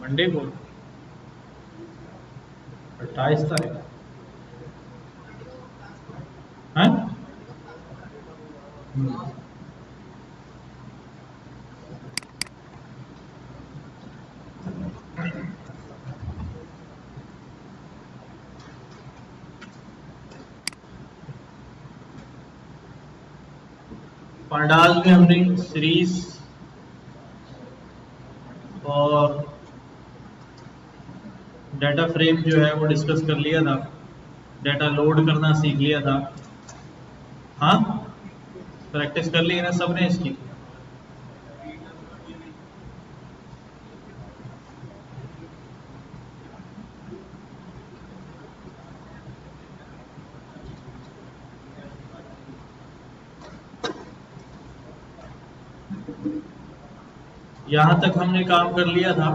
Monday को 28 तारीख है। पंडाल में हमने सीरीज और डाटा फ्रेम जो है वो डिस्कस कर लिया था, डाटा लोड करना सीख लिया था। हाँ, प्रैक्टिस कर ली है ना सबने इसकी। यहां तक हमने काम कर लिया था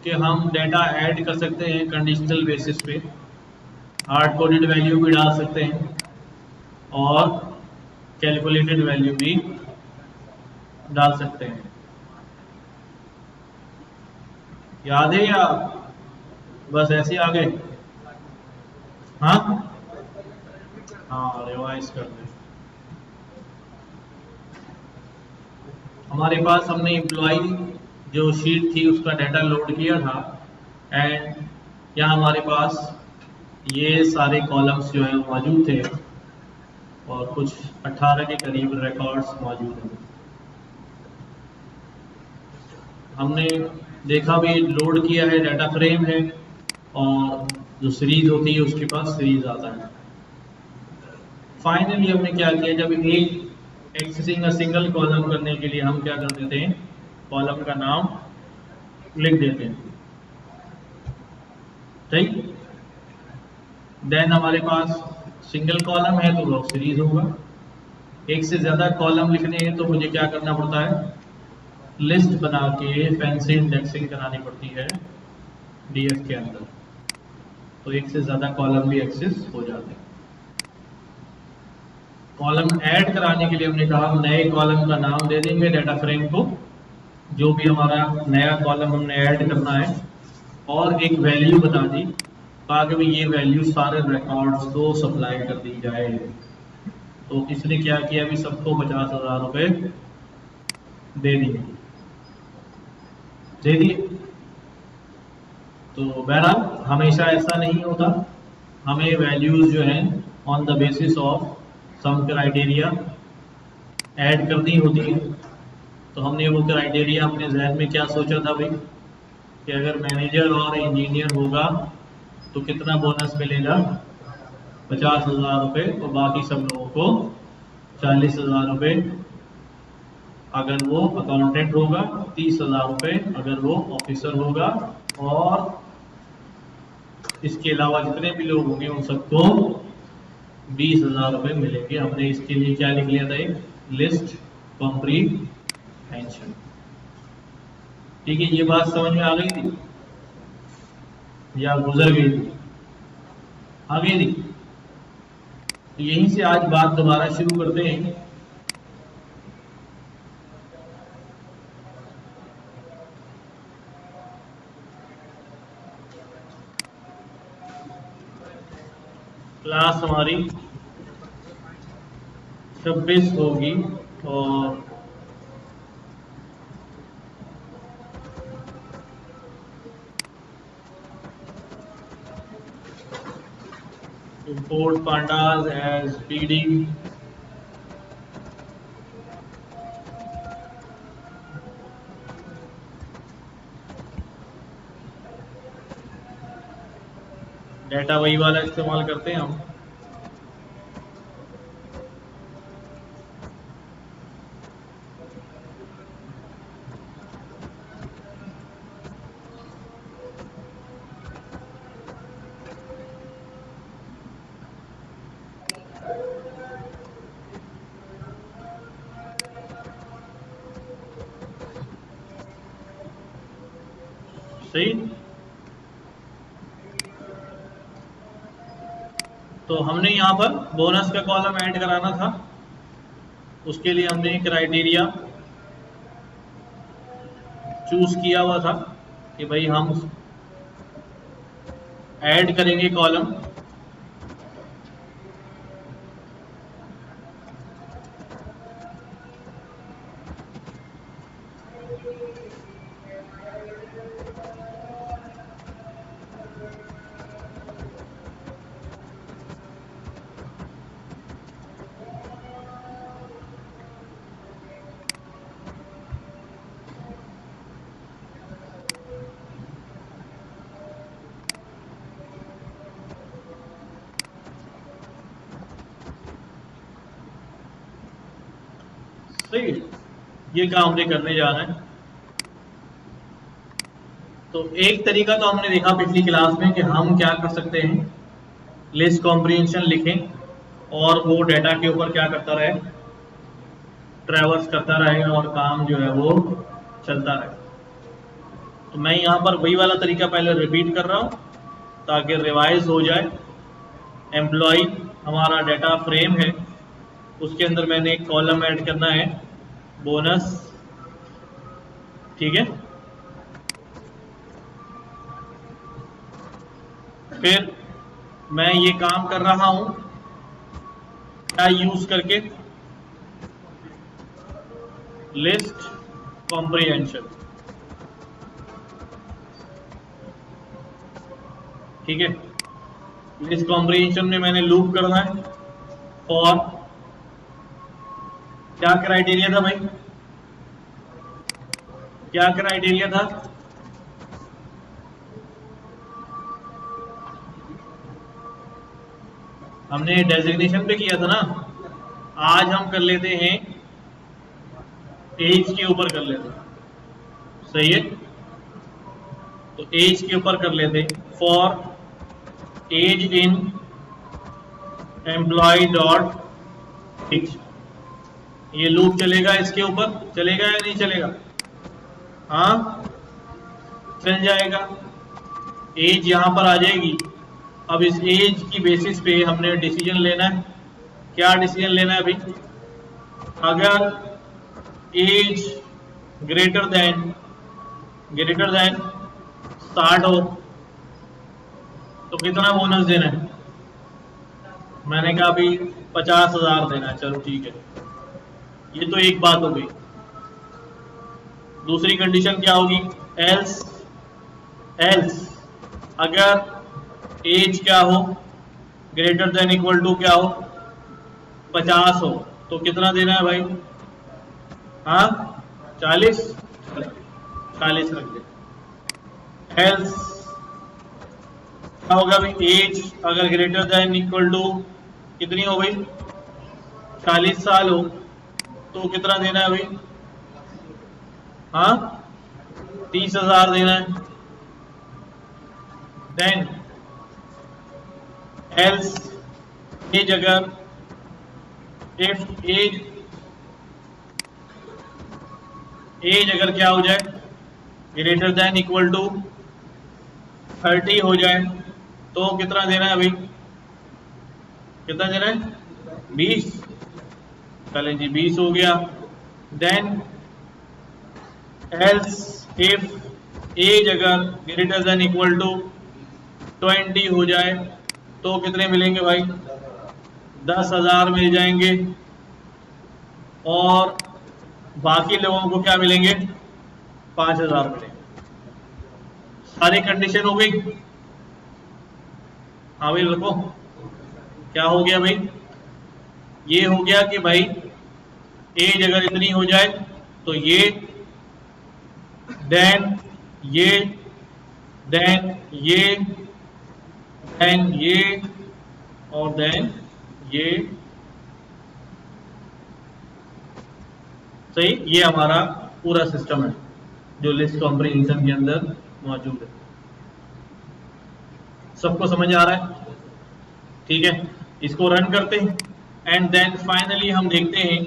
कि हम डाटा ऐड कर सकते हैं कंडीशनल बेसिस पे, हार्ड कोडेड वैल्यू भी डाल सकते हैं और कैलकुलेटेड वैल्यू भी डाल सकते हैं। याद है या बस ऐसे आ गए? हाँ हाँ, रिवाइज कर लें। हमारे पास हमने एम्प्लॉय जो शीट थी उसका डाटा लोड किया था एंड यहाँ हमारे पास ये सारे कॉलम्स जो है मौजूद थे और कुछ 18 के करीब रिकॉर्ड्स मौजूद हैं। हमने देखा भी लोड किया है, डाटा फ्रेम है और जो सीरीज होती है उसके पास सीरीज आता है। फाइनली हमने क्या किया, जब एक एक्सेसिंग सिंगल कॉलम करने के लिए हम क्या कर देते हैं, कॉलम का नाम लिख देते हैं, ठीक। देन हमारे पास सिंगल कॉलम है तो लॉग सीरीज होगा। एक से ज्यादा कॉलम लिखने हैं तो मुझे क्या करना पड़ता है, लिस्ट बना के फैंसी इंडेक्सिंग करानी पड़ती है डीएफ के अंदर, तो एक से ज्यादा कॉलम भी एक्सेस हो जाते हैं। कॉलम ऐड कराने के लिए हमने कहा हम नए कॉलम का नाम दे देंगे डाटा फ्रेम को, जो भी हमारा नया कॉलम हमने ऐड करना है, और एक वैल्यू बता दी, कहा कि ये वैल्यू सारे रिकॉर्ड्स को सप्लाई कर दी जाए। तो इसने क्या किया, अभी सबको 50,000 रुपए दे दिए। तो बहरहाल हमेशा ऐसा नहीं होता, हमें वैल्यूज जो हैं on the basis of some criteria add करनी होती है। तो हमने वो क्राइटेरिया अपने जहन में क्या सोचा था भाई, कि अगर मैनेजर और इंजीनियर होगा तो कितना बोनस मिलेगा, 50,000 रुपये, और बाकी सब लोगों को 40,000 रुपये। अगर वो अकाउंटेंट होगा 30,000 रुपये, अगर वो ऑफिसर होगा, और इसके अलावा जितने भी लोग होंगे उन सबको 20,000 रुपये मिलेंगे। हमने इसके लिए क्या लिख लिया था, एक लिस्ट कॉम्प्रीहेंशन। ठीक है, ये बात समझ में आ गई थी या गुजर गई थी? आ गई थी। तो यहीं से आज बात दोबारा शुरू करते हैं। क्लास हमारी 26 होगी और import pandas as PD, data वही वाला इस्तेमाल करते हैं हम। सही। तो हमने यहाँ पर बोनस का कॉलम ऐड कराना था, उसके लिए हमने क्राइटेरिया चूज किया हुआ था कि भाई हम ऐड करेंगे कॉलम, सही है। ये काम हमने करने जा रहे हैं। तो एक तरीका तो हमने देखा पिछली क्लास में कि हम क्या कर सकते हैं, लिस्ट कॉम्प्रिहेंशन लिखें और वो डाटा के ऊपर क्या करता रहे, ट्रैवर्स करता रहे और काम जो है वो चलता रहे। तो मैं यहाँ पर वही वाला तरीका पहले रिपीट कर रहा हूँ ताकि रिवाइज हो जाए। एम्प्लॉय हमारा डाटा फ्रेम है, उसके अंदर मैंने एक कॉलम ऐड करना है बोनस, ठीक है। फिर मैं ये काम कर रहा हूं क्या यूज करके, लिस्ट कॉम्प्रिहेंशन, ठीक है। लिस्ट कॉम्प्रिहेंशन में मैंने लूप करना है और क्या क्राइटेरिया था भाई, क्या क्राइटेरिया था, हमने डेजिग्नेशन पे किया था ना। आज हम कर लेते हैं एज के ऊपर कर लेते, सही है। तो एज के ऊपर कर लेते, for age in employ dot age. ये लूप चलेगा, इसके ऊपर चलेगा या नहीं चलेगा, हाँ चल जाएगा। एज यहां पर आ जाएगी। अब इस एज की बेसिस पे हमने डिसीजन लेना है। क्या डिसीजन लेना है अभी, अगर एज ग्रेटर देन 60 हो तो कितना बोनस देना है। मैंने कहा अभी 50,000 देना है, चलो ठीक है। ये तो एक बात हो गई। दूसरी कंडीशन क्या होगी, एल्स अगर एज क्या हो, ग्रेटर देन इक्वल टू क्या हो, 50 हो तो कितना देना है भाई, हाँ 40 रख दे। एल्स क्या होगा भाई, एज अगर ग्रेटर देन इक्वल टू कितनी हो भाई, 40 साल हो तो कितना देना है भाई, हाँ 30,000 देना है। देन एल्स एज अगर एज अगर क्या हो जाए, ग्रेटर देन इक्वल टू 30 हो जाए तो कितना देना है अभी, कितना देना है, 20। चलें जी 20 हो गया। देन एल्स इफ एज अगर ग्रेटर देन इक्वल टू 20 हो जाए तो कितने मिलेंगे भाई, 10,000 मिल जाएंगे। और बाकी लोगों को क्या मिलेंगे, 5,000 मिलेंगे। सारी कंडीशन हो गई, हाँ भाई रखो। क्या हो गया भाई, ये हो गया कि भाई एज अगर इतनी हो जाए तो ये, देन ये, देन ये, देन ये और देन ये, सही। ये हमारा पूरा सिस्टम है जो लिस्ट कॉम्प्रिहेंशन के अंदर मौजूद है। सबको समझ आ रहा है, ठीक है। इसको रन करते हैं एंड देन फाइनली हम देखते हैं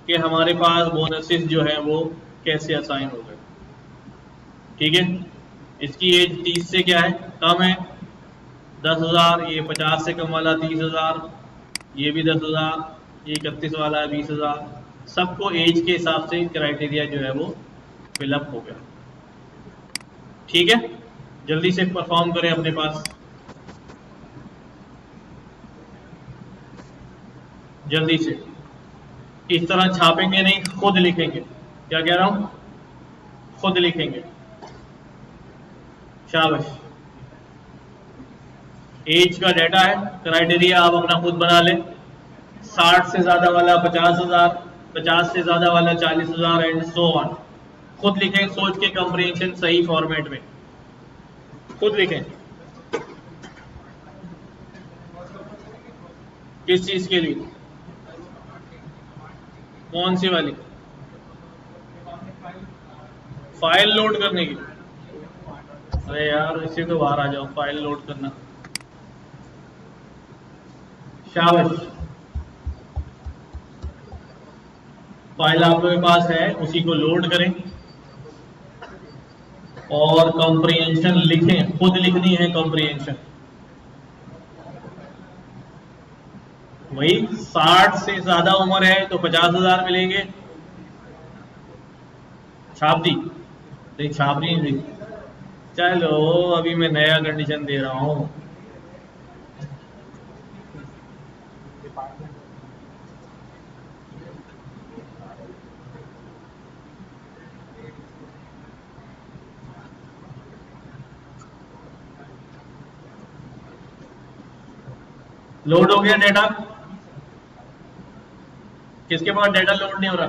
कि हमारे पास बोनसेस जो है वो कैसे असाइन हो गए, ठीक है। इसकी एज 30 से क्या है, कम है, 10,000। ये 50 से कम वाला 30,000, ये भी 10,000, ये 31 वाला है 20,000। सबको एज के हिसाब से क्राइटेरिया जो है वो फिलअप हो गया, ठीक है, जल्दी से परफॉर्म करें अपने पास, जल्दी से। इस तरह छापेंगे नहीं, खुद लिखेंगे। क्या कह रहा हूं? खुद लिखेंगे। शाबाश। एज का डाटा है, क्राइटेरिया आप अपना खुद बना लें। 60 से ज्यादा वाला 50,000, 50 से ज्यादा वाला 40,000 एंड सो ऑन। खुद लिखें, सोच के कंप्रीहेंशन सही फॉर्मेट में खुद लिखें। किस चीज के लिए? कौन सी वाली? फाइल लोड करने की? अरे यार इससे तो बाहर आ जाओ, फाइल लोड करना। शाबाश। फाइल आपके पास है, उसी को लोड करें और कंप्रीहेंशन लिखें, खुद लिखनी है कंप्रीहेंशन। वही 60 से ज्यादा उम्र है तो 50,000 मिलेंगे। छाप दी? नहीं छाप नहीं दी। चलो अभी मैं नया कंडीशन दे रहा हूं। लोड हो गया डेटा? किसके पास डेटा लोड नहीं हो रहा?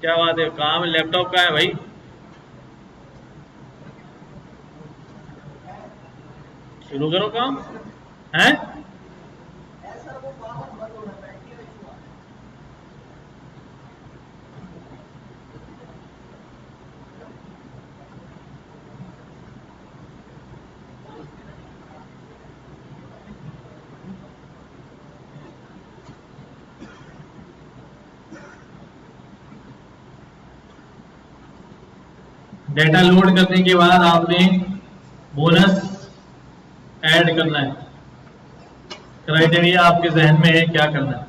क्या बात है, काम लैपटॉप का है भाई। शुरू करो काम। है डेटा लोड करने के बाद आपने बोनस ऐड करना है। क्राइटेरिया आपके जहन में है, क्या करना है?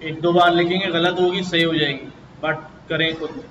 एक दो बार लिखेंगे, गलत होगी सही हो जाएगी, बट करें खुद।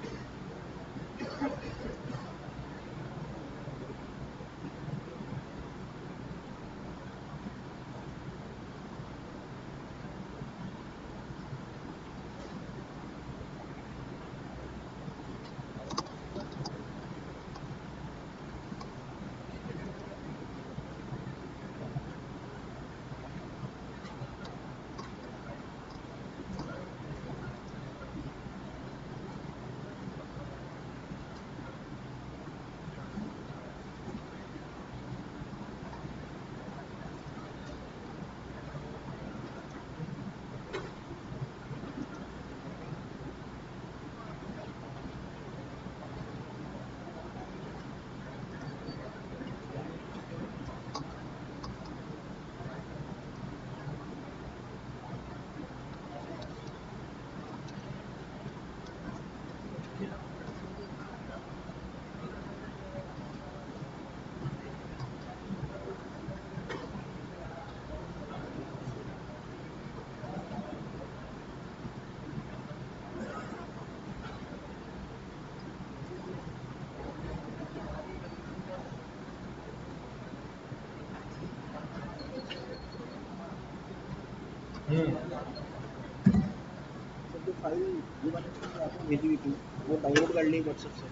जो फाइल जो मैंने आपको भेजी हुई थी वो डाउनलोड कर ली व्हाट्सएप से,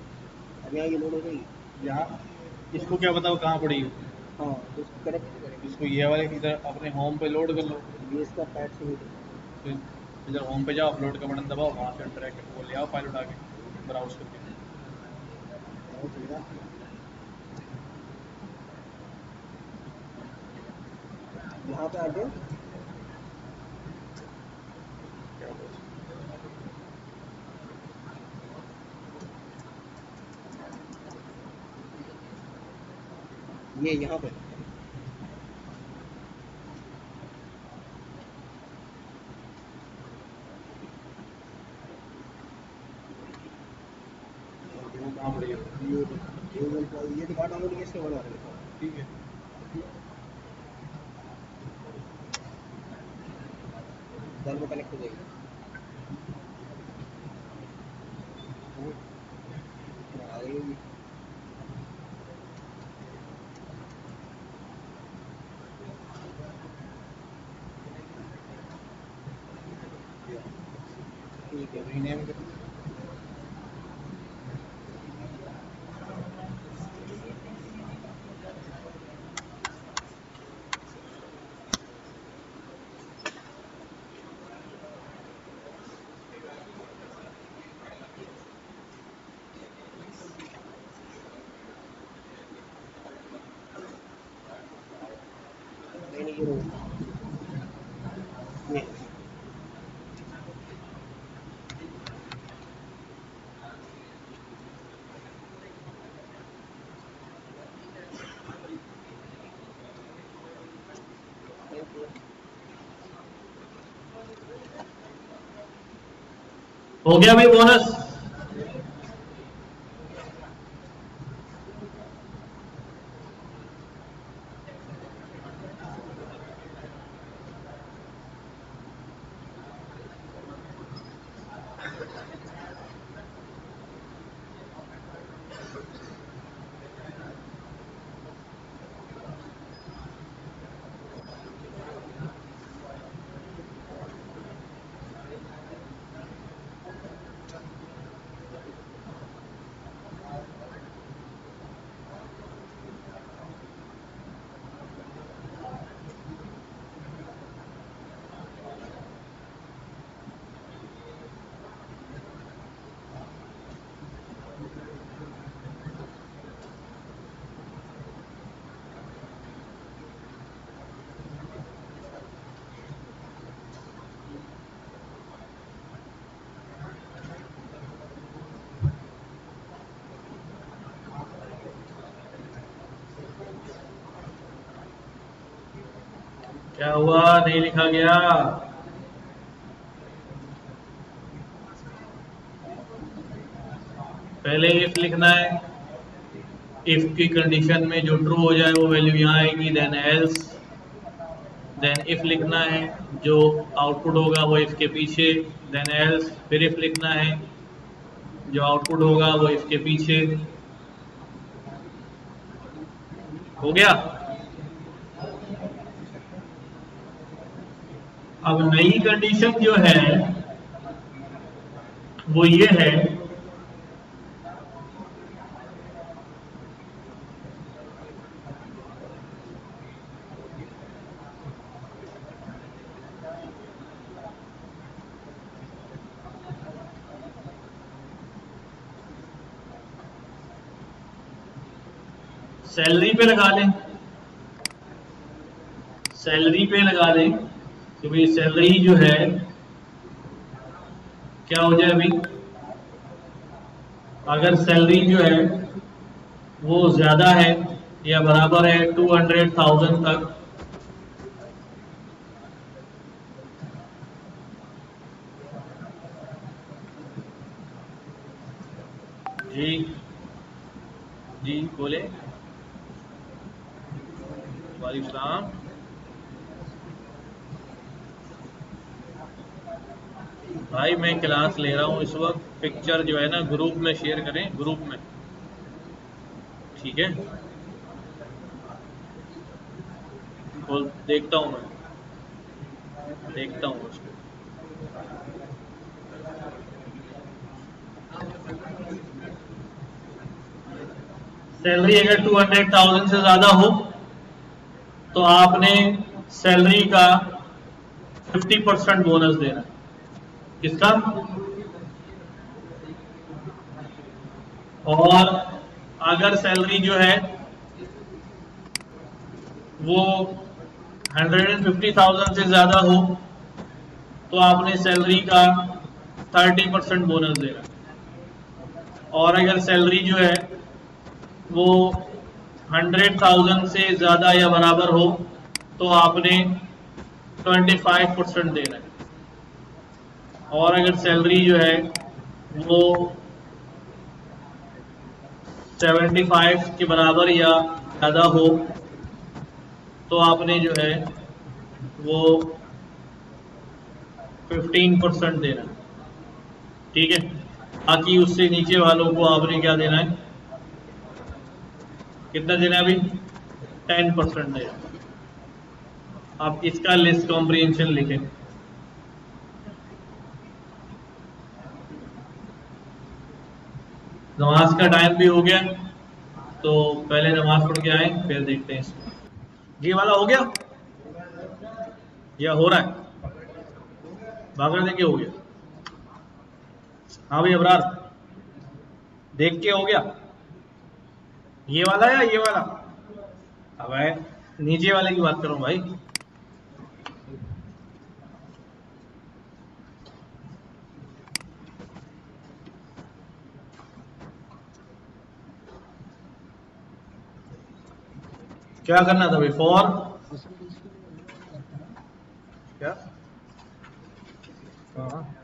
अब यहाँ ये लोड हो गई। यहाँ इसको क्या बताओ कहाँ पड़ी है? हाँ तो इसको करेक्ट नहीं करेंगे, इसको ये वाले इधर अपने होम पे लोड कर लो। ये इसका पैड से नहीं करना। फिर इधर होम पे जाओ, अपलोड का बटन दबाओ, वहाँ से ड्रैग वो ले आओ फाइल उठा के ब्राउज करके। वो चलेगा। यहाँ पे आके ये यहाँ पे ये दिखा डाउनलोड कैसे बना रहे हो? ठीक है में कनेक्ट हो जाएगी। ठीक है रीनेम हो गया भाई बोनस। क्या हुआ, नहीं लिखा गया? पहले इफ लिखना है, इफ की कंडीशन में जो ट्रू हो जाए वो वैल्यू यहाँ आएगी, देन एल्स, देन इफ लिखना है, जो आउटपुट होगा वो इफ के पीछे, देन एल्स, फिर इफ लिखना है, जो आउटपुट होगा वो इफ के पीछे। हो गया? अब नई कंडीशन जो है वो ये है, सैलरी पे लगा लें, सैलरी पे लगा लें कि भाई सैलरी जो है क्या हो जाए अभी, अगर सैलरी जो है वो ज्यादा है या बराबर है 200,000 तक, जी जी बोले, वालेकुम सलाम। भाई मैं क्लास ले रहा हूँ इस वक्त, पिक्चर जो है ना ग्रुप में शेयर करें, ग्रुप में, ठीक है? तो देखता हूँ, मैं देखता हूँ उसको। सैलरी अगर 200,000 से ज्यादा हो तो आपने सैलरी का 50% बोनस देना। किसका? और अगर सैलरी जो है वो 150,000 से ज्यादा हो तो आपने सैलरी का 30% बोनस देना। और अगर सैलरी जो है वो 100,000 से ज़्यादा या बराबर हो तो आपने 25% देना है, और अगर सैलरी जो है वो 75 के बराबर या ज़्यादा हो तो आपने जो है वो 15% देना है, ठीक है। बाकी उससे नीचे वालों को आपने क्या देना है, कितना देना है अभी, 10% देना। आप इसका लिस्ट कॉम्प्रिहेंशन लिखें। नमाज का टाइम भी हो गया, तो पहले नमाज पढ़ के आए फिर देखते हैं इसको। ये वाला हो गया या हो रहा है, भागर देके हो गया। हाँ भाई अबरार, देख के हो गया ये वाला या ये वाला? अब है नीचे वाले की बात करो भाई। क्या करना था भाई, फॉर क्या? हाँ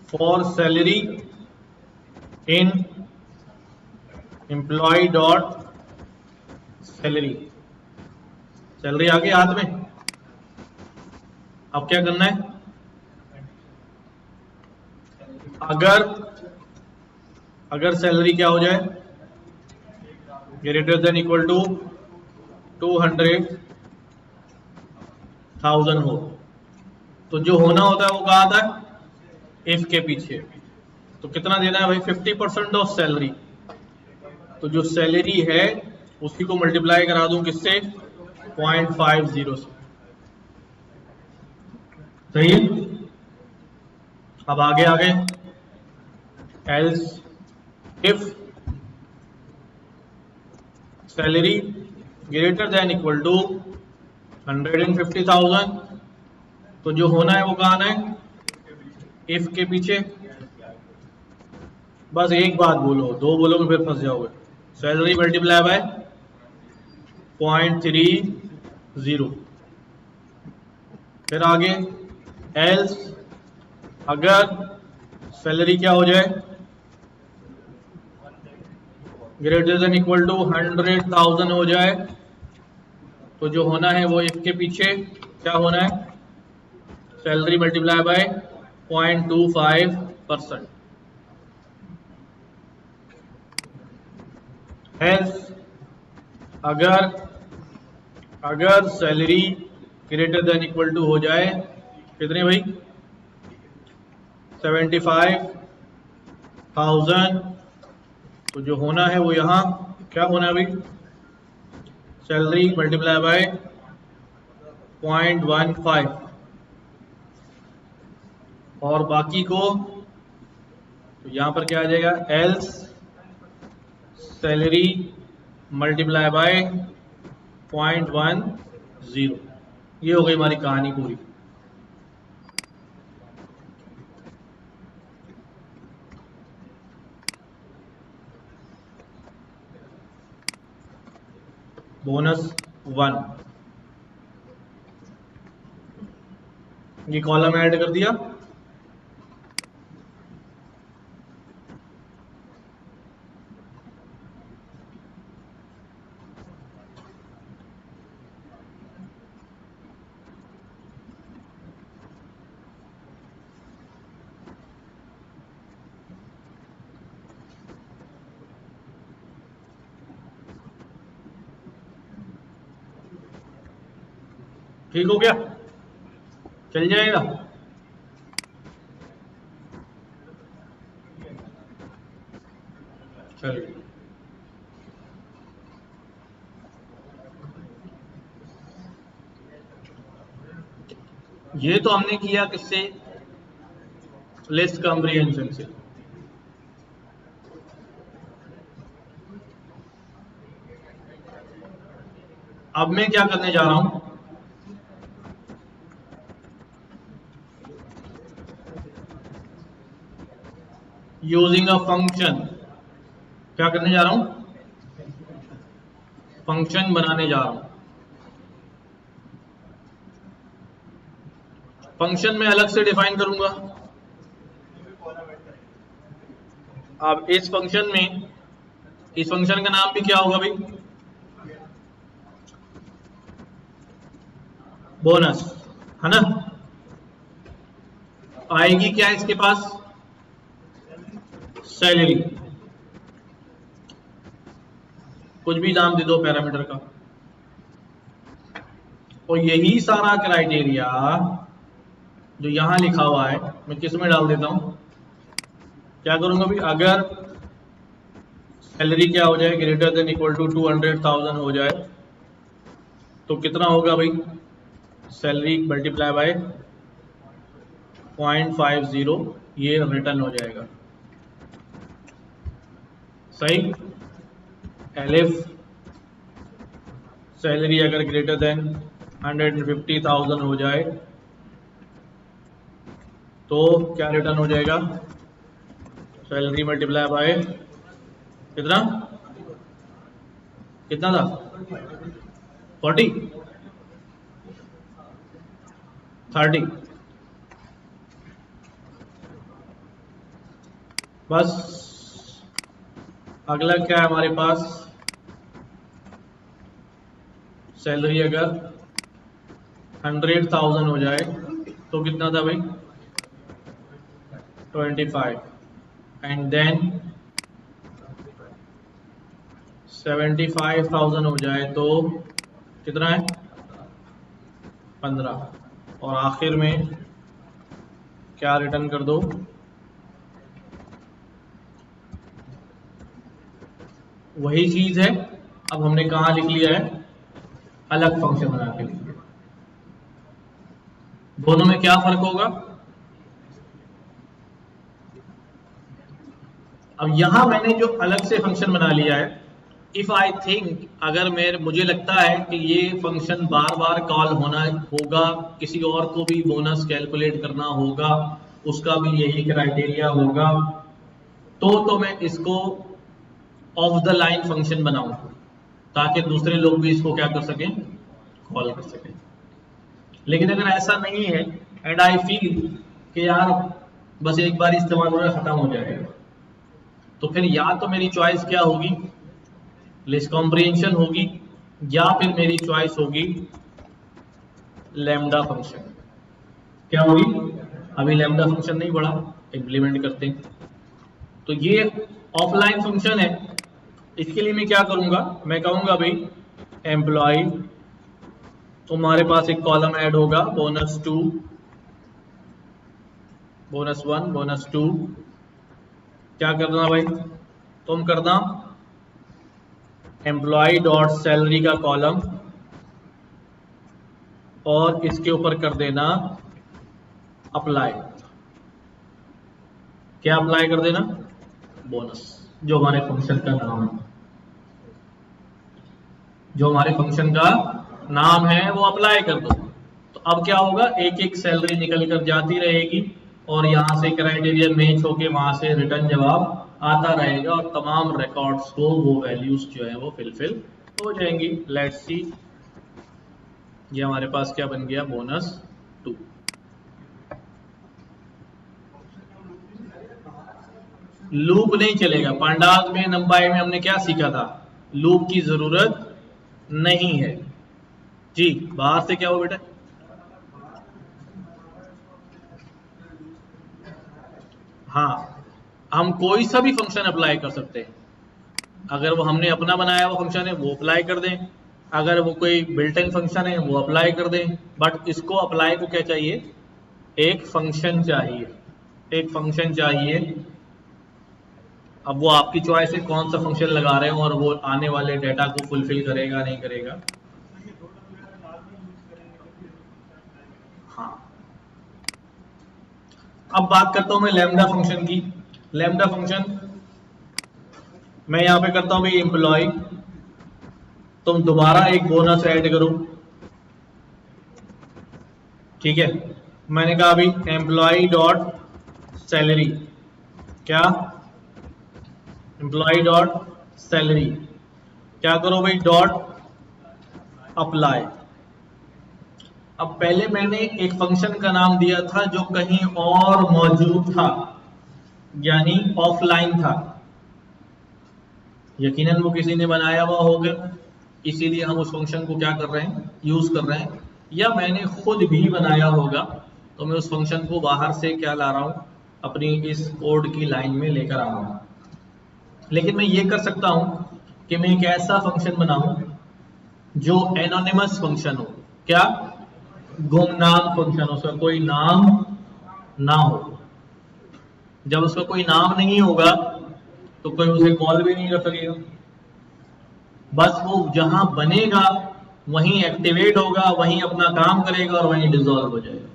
for salary in employ dot salary, salary आ गई हाथ में। अब क्या करना है, अगर सैलरी क्या हो जाए, ग्रेटर देन इक्वल टू 200,000 हो, तो जो होना होता है वो कहा आता है, इफ के पीछे। तो कितना देना है भाई, 50% ऑफ सैलरी। तो जो सैलरी है उसी को मल्टीप्लाई करा दूं किससे, 0.50 से, सही है। अब आगे else if salary greater than equal to 150,000, तो जो होना है वो कहाँ आना है, इफ के पीछे। बस एक बात बोलो, दो बोलोगे फिर फंस जाओगे। सैलरी मल्टीप्लाई बाय 0.30, फिर आगे एल्स अगर सैलरी क्या हो जाए, ग्रेटर देन इक्वल टू 100,000 हो जाए, तो जो होना है वो इफ के पीछे क्या होना है, सैलरी मल्टीप्लाई बाय 0.25%। अगर salary greater than equal to हो जाए कितने भाई, 75,000, तो जो होना है वो यहाँ क्या होना है भाई, सैलरी मल्टीप्लाई बाय 0.15, और बाकी को तो यहाँ पर क्या आ जाएगा, एल्स सैलरी मल्टीप्लाई बाय 0.10। ये हो गई हमारी कहानी पूरी। बोनस 1, ये कॉलम ऐड कर दिया। ठीक हो गया, चल जाएगा। चलिए, ये तो हमने किया किससे, लिस्ट कॉम्प्रिहेंशन से। अब मैं क्या करने जा रहा हूं, यूजिंग अ फंक्शन। क्या करने जा रहा हूं? फंक्शन बनाने जा रहा हूं। फंक्शन में अलग से डिफाइन करूंगा। अब इस फंक्शन का नाम भी क्या होगा भाई? बोनस, है ना? आएगी क्या इसके पास? सैलरी। कुछ भी नाम दे दो पैरामीटर का। और यही सारा क्राइटेरिया जो यहां लिखा हुआ है मैं किस में डाल देता हूं? क्या करूंगा भाई? अगर सैलरी क्या हो जाए? ग्रेटर देन इक्वल टू 200,000 हो जाए तो कितना होगा भाई? सैलरी मल्टीप्लाई बाय 0.50, ये रिटर्न हो जाएगा। सही? एलिफ सैलरी अगर ग्रेटर देन 150,000 हो जाए तो क्या रिटर्न हो जाएगा? सैलरी मल्टीप्लाई बाय कितना था? 40 30। बस अगला क्या है हमारे पास? सैलरी अगर 100,000 हो जाए तो कितना था भाई? 25। एंड देन 75,000 हो जाए तो कितना है? 15। और आखिर में क्या रिटर्न कर दो? वही चीज है। अब हमने कहा लिख लिया है? अलग फंक्शन बना के लिख लिया। दोनों में क्या फर्क होगा? अब यहां मैंने जो अलग से फंक्शन बना लिया है, इफ आई थिंक, अगर मुझे लगता है कि ये फंक्शन बार बार कॉल होना होगा, किसी और को भी बोनस कैलकुलेट करना होगा, उसका भी यही क्राइटेरिया होगा, तो मैं इसको ऑफ द लाइन फंक्शन बनाऊं ताकि दूसरे लोग भी इसको क्या कर सकें? कॉल कर सकें। लेकिन अगर ऐसा नहीं है एंड आई फील कि यार बस एक बार इस्तेमाल होना खत्म हो जाएगा, तो फिर या तो मेरी चॉइस क्या होगी? लिस्ट कॉम्प्रिहेंशन होगी, या फिर मेरी चॉइस होगी लैम्डा फंक्शन। क्या होगी? अभी लैम्डा फंक्शन नहीं पढ़ा, इंप्लीमेंट करते हैं। तो ये ऑफलाइन फंक्शन है। इसके लिए मैं क्या करूंगा? मैं कहूंगा भाई एम्प्लॉय, तुम्हारे पास एक कॉलम ऐड होगा बोनस 2, बोनस 1, बोनस 2। क्या करना भाई? तुम करना एम्प्लॉय डॉट सैलरी का कॉलम और इसके ऊपर कर देना अप्लाई। क्या अप्लाई कर देना? बोनस, जो हमारे फंक्शन का नाम है। जो हमारे फंक्शन का नाम है वो अप्लाई कर दो। तो अब क्या होगा? एक एक सैलरी निकल कर जाती रहेगी और यहां से क्राइटेरिया मैच होके वहां से रिटर्न जवाब आता रहेगा और तमाम रिकॉर्ड्स को वो वैल्यूज जो है वो फिलफिल हो जाएंगी। लेट्स सी, ये हमारे पास क्या बन गया? बोनस 2। लूप नहीं चलेगा। पांडाल में नंबाई में हमने क्या सीखा था? लूप की जरूरत नहीं है जी। बाहर से क्या हो बेटा? हाँ, हम कोई सा भी फंक्शन अप्लाई कर सकते हैं। अगर वो हमने अपना बनाया हुआ फंक्शन है वो अप्लाई कर दें, अगर वो कोई बिल्ट इन फंक्शन है वो अप्लाई कर दें। बट इसको अप्लाई को क्या चाहिए? एक फंक्शन चाहिए, एक फंक्शन चाहिए। अब वो आपकी चॉइस है कौन सा फंक्शन लगा रहे हो और वो आने वाले डेटा को फुलफिल करेगा नहीं करेगा। हाँ, अब बात करता हूं मैं लैम्डा फंक्शन की। लैम्डा फंक्शन मैं यहां पे करता हूं भाई एम्प्लॉय, तुम दोबारा एक बोनस ऐड करो। ठीक है, मैंने कहा अभी एम्प्लॉय डॉट सैलरी, क्या एम्प्लॉय डॉट सैलरी, क्या करो भाई, डॉट अप्लाई। अब पहले मैंने एक फंक्शन का नाम दिया था जो कहीं और मौजूद था, यानी ऑफलाइन था। यकीनन वो किसी ने बनाया हुआ होगा, इसीलिए हम उस फंक्शन को क्या कर रहे हैं, यूज कर रहे हैं, या मैंने खुद भी बनाया होगा तो मैं उस फंक्शन को बाहर से क्या ला रहा हूं, अपनी इस कोड की लाइन में लेकर आ रहा हूं। लेकिन मैं ये कर सकता हूं कि मैं एक ऐसा फंक्शन बनाऊं जो एनोनिमस फंक्शन हो, क्या, गुमनाम फंक्शन, उसका कोई नाम ना हो। जब उसका कोई नाम नहीं होगा तो कोई उसे कॉल भी नहीं कर सकेगा, बस वो जहां बनेगा वहीं एक्टिवेट होगा, वहीं अपना काम करेगा और वहीं डिसॉल्व हो जाएगा।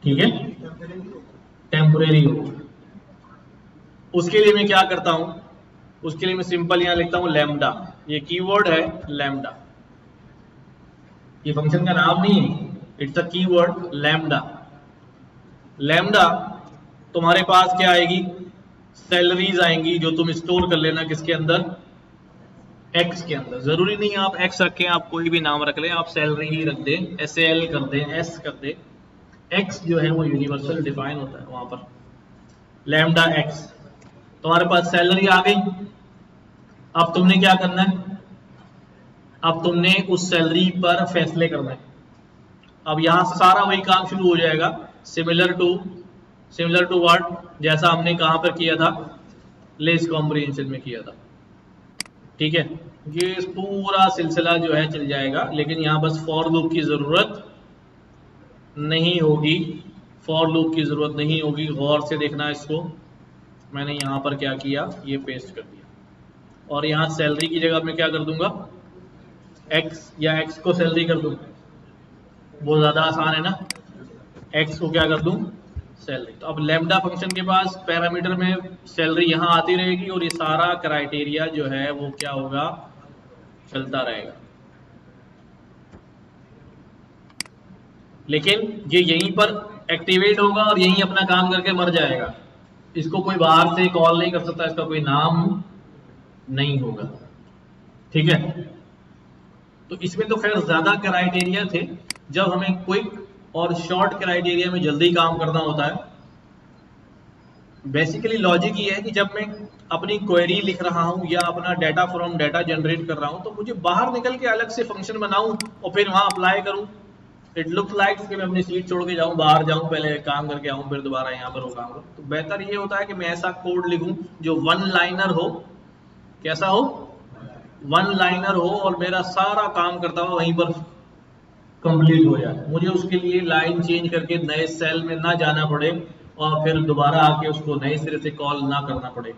ठीक है, टेम्परेरी होगा। उसके लिए मैं क्या करता हूं, उसके लिए मैं सिंपल यहां लिखता हूं लैम्डा, ये कीवर्ड है लैम्डा, ये फंक्शन का नाम नहीं है, it's a keyword lambda. Lambda तुम्हारे पास क्या आएगी, सैलरीज आएंगी जो तुम स्टोर कर लेना किसके अंदर, एक्स के अंदर। जरूरी नहीं आप एक्स रखें, आप कोई भी नाम रख लें, आप सैलरी ही रख दें, SAL कर दें, एस कर दें, एक्स जो है वो यूनिवर्सल डिफाइन होता है वहां पर, लैम्डा एक्स। तुम्हारे पास सैलरी आ गई, अब तुमने क्या करना है, अब तुमने उस सैलरी पर फैसले करना है। अब यहां से सारा वही काम शुरू हो जाएगा, सिमिलर टू व्हाट, जैसा हमने कहां पर किया था, लेस कॉम्प्रिहेंशन में किया था। ठीक है, ये पूरा सिलसिला जो है चल जाएगा, लेकिन यहां बस फॉर लूप की जरूरत नहीं होगी, फॉर लूप की जरूरत नहीं होगी। गौर से देखना इसको, मैंने यहां पर क्या किया, ये पेस्ट कर दिया, और यहां सैलरी की जगह मैं क्या कर दूंगा, एक्स, या एक्स को सैलरी कर दूंगा, वो ज्यादा आसान है ना, एक्स को क्या कर दूं, सैलरी। तो अब लैम्डा फंक्शन के पास पैरामीटर में सैलरी यहां आती रहेगी और ये सारा क्राइटेरिया जो है वो क्या होगा, चलता रहेगा। लेकिन ये यहीं पर एक्टिवेट होगा और यहीं अपना काम करके मर जाएगा, इसको कोई बाहर से कॉल नहीं कर सकता, इसका कोई नाम नहीं होगा। ठीक है, तो इसमें तो खैर ज्यादा क्राइटेरिया थे, जब हमें क्विक और शॉर्ट क्राइटेरिया में जल्दी काम करना होता है। बेसिकली लॉजिक ये है कि जब मैं अपनी क्वेरी लिख रहा हूं या अपना डाटा फ्रॉम डाटा जनरेट कर रहा हूं, तो मुझे बाहर निकल के अलग से फंक्शन बनाऊं और फिर वहां अप्लाई करूं। इट लुक्स लाइक कि मैं अपनी सीट छोड़ के जाऊं, बाहर जाऊं, पहले काम करके आऊं, फिर दोबारा यहां पर वो काम करूं। तो बेहतर ये होता है कि मैं ऐसा कोड लिखूं जो वन लाइनर हो, कैसा हो, वन लाइनर हो, और मेरा सारा काम करता हुआ वहीं पर कंप्लीट हो जाए। मुझे उसके लिए लाइन चेंज करके नए सेल में ना जाना पड़े और फिर दोबारा आके उसको नए सिरे से कॉल ना करना पड़े।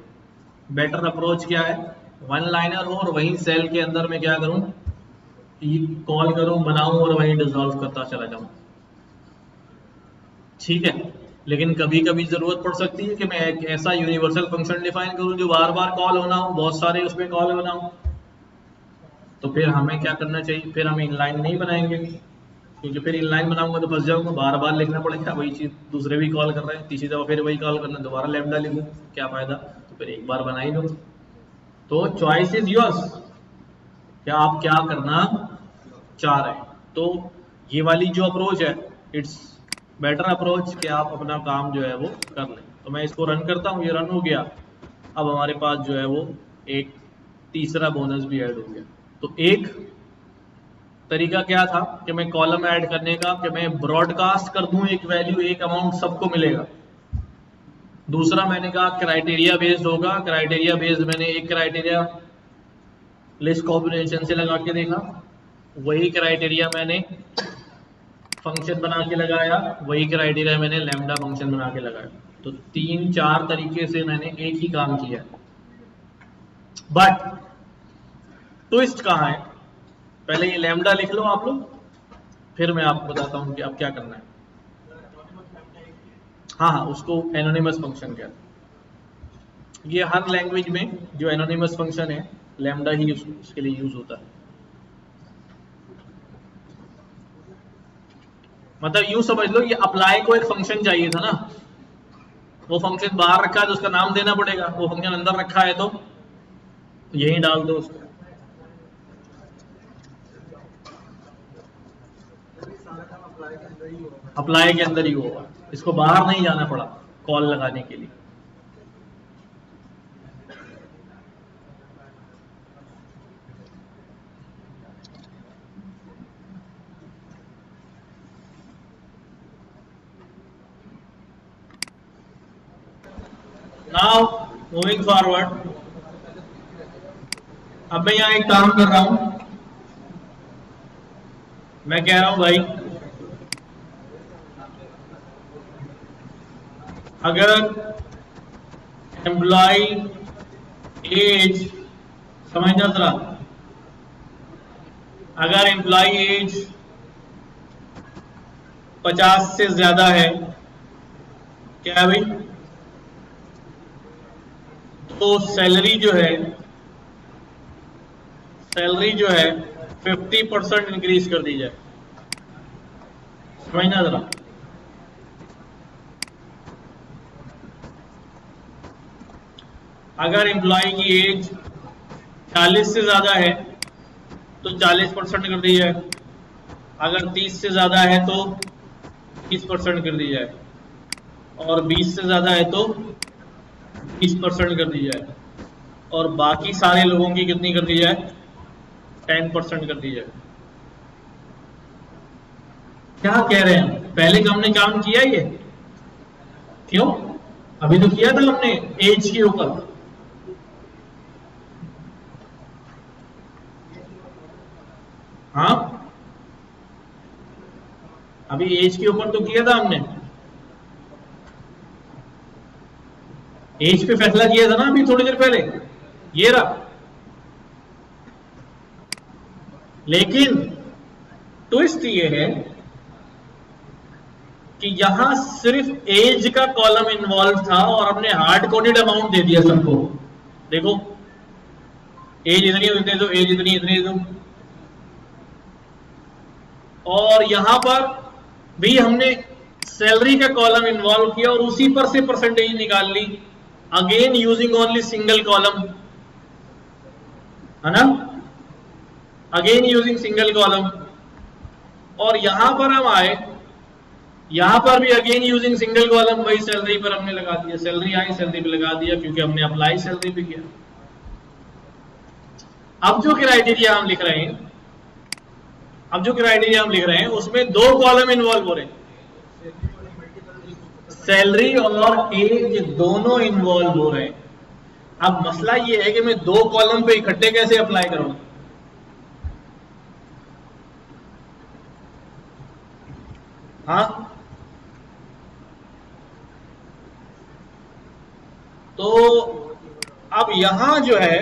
बेटर अप्रोच क्या है, वन लाइनर हो और वहीं सेल के अंदर में क्या करूं, कॉल करूं, बनाऊं और वहीं डिसॉल्व करता चला जाऊं। ठीक है, लेकिन कभी कभी जरूरत पड़ सकती है कि मैं एक ऐसा यूनिवर्सल फंक्शन डिफाइन करूं जो बार बार कॉल होना हो, बहुत सारे उसमें कॉल होना हो, तो फिर हमें क्या करना चाहिए, फिर हम इनलाइन नहीं बनाएंगे, क्योंकि फिर इनलाइन बनाऊंगा तो फंस जाऊंगा, बार बार लिखना पड़ेगा वही चीज, दूसरे भी कॉल कर रहे हैं, तीसरी दफा फिर वही कॉल करना, दोबारा लैम्डा लिखूं, क्या फायदा, तो फिर एक बार बना ही लो। तो चॉइस इज योर्स, क्या आप क्या करना चाह रहे हैं। तो ये वाली जो अप्रोच है, इट्स बेटर अप्रोच कि आप अपना काम जो है वो कर लें। तो मैं इसको रन करता हूँ, ये रन हो गया। अब हमारे पास जो है वो एक तीसरा बोनस भी ऐड हो गया। तो एक तरीका क्या था कि मैं कॉलम ऐड करने का, कि मैं ब्रॉडकास्ट कर दूं एक वैल्यू, एक अमाउंट सबको मिलेगा। दूसरा मैंने कहा क्राइटेरिया बेस्ड होगा, क्राइटेरिया बेस्ड मैंने एक क्राइटेरिया लिस्ट कॉम्बिनेशन से लगा के देखा, वही क्राइटेरिया मैंने फंक्शन बना के लगाया, वही क्राइटेरिया मैंने लैम्डा फंक्शन बना के लगाया। तो 3-4 तरीके से मैंने एक ही काम किया। बट ट्विस्ट कहां है, पहले ये लैम्डा लिख लो आप लोग, फिर मैं आपको बताता हूं कि अब क्या करना है। हाँ, उसको एनोनिमस फंक्शन कहते हैं। ये हर लैंग्वेज में जो एनोनिमस फंक्शन है, लैम्डा ही उसके लिए यूज होता है। मतलब यूं समझ लो, ये अप्लाई को एक फंक्शन चाहिए था ना, वो फंक्शन बाहर रखा है तो उसका नाम देना पड़ेगा, वो फंक्शन अंदर रखा है तो यही डाल दो उसको। अप्लाई के अंदर ही होगा, इसको बाहर नहीं जाना पड़ा कॉल लगाने के लिए। नाउ मूविंग फॉरवर्ड, अब मैं यहां एक काम कर रहा हूं, मैं कह रहा हूं भाई अगर एम्प्लॉय एज, समझना जरा, अगर एम्प्लॉय एज 50 से ज्यादा है, क्या है भाई, तो सैलरी जो है 50% इंक्रीज कर दी जाए। समझना जरा, अगर एम्प्लॉय की एज 40 से ज्यादा है तो 40% कर दी जाए, अगर 30 से ज्यादा है तो 30% कर दी जाए, और 20 से ज्यादा है तो 20% कर दी जाए, और बाकी सारे लोगों की कितनी कर दी जाए, 10% कर दी जाए। क्या कह रहे हैं, पहले का हमने काम किया ये, क्यों, अभी तो किया था हमने एज के ऊपर। हाँ, अभी एज के ऊपर तो किया था हमने, एज पे फैसला किया था ना अभी थोड़ी देर पहले, ये रहा। लेकिन ट्विस्ट ये है कि यहां सिर्फ एज का कॉलम इन्वॉल्व था और हमने हार्ड कोडेड अमाउंट दे दिया सबको। देखो एज इतनी इतने दो, एज इतनी इतनी दो, और यहां पर भी हमने सैलरी का कॉलम इन्वॉल्व किया और उसी पर से परसेंटेज निकाल ली, again using only single column, है ना, अगेन यूजिंग सिंगल कॉलम। और यहां पर हम आए, यहां पर भी अगेन यूजिंग सिंगल कॉलम, वही सैलरी पर हमने लगा दिया, सैलरी आई सैलरी पे लगा दिया, क्योंकि हमने अप्लाई सैलरी पे किया। अब जो क्राइटेरिया हम लिख रहे हैं, उसमें दो कॉलम इन्वॉल्व हो रहे हैं, सैलरी और एज दोनों इन्वॉल्व हो रहे हैं। अब मसला ये है कि मैं दो कॉलम पे इकट्ठे कैसे अप्लाई करूं। हाँ, तो अब यहां जो है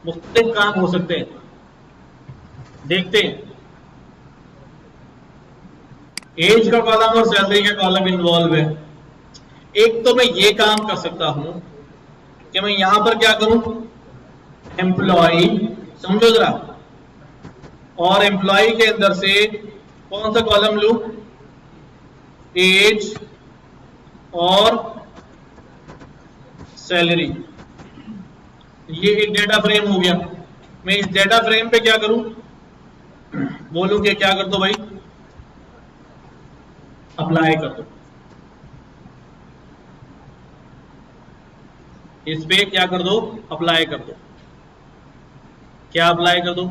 मुख्तलिफ काम हो सकते हैं, देखते हैं। एज का कॉलम और सैलरी का कॉलम इन्वॉल्व है। एक तो मैं ये काम कर सकता हूं कि मैं यहां पर क्या करूं, एम्प्लॉय, समझो जरा, और एम्प्लॉय के अंदर से कौन सा कॉलम लूं, एज और सैलरी। ये एक डेटा फ्रेम हो गया। मैं इस डेटा फ्रेम पे क्या करूं, बोलूं कि क्या कर दो भाई, अप्लाई कर दो। इस पे क्या कर दो, अप्लाई कर दो। क्या अप्लाई कर दो,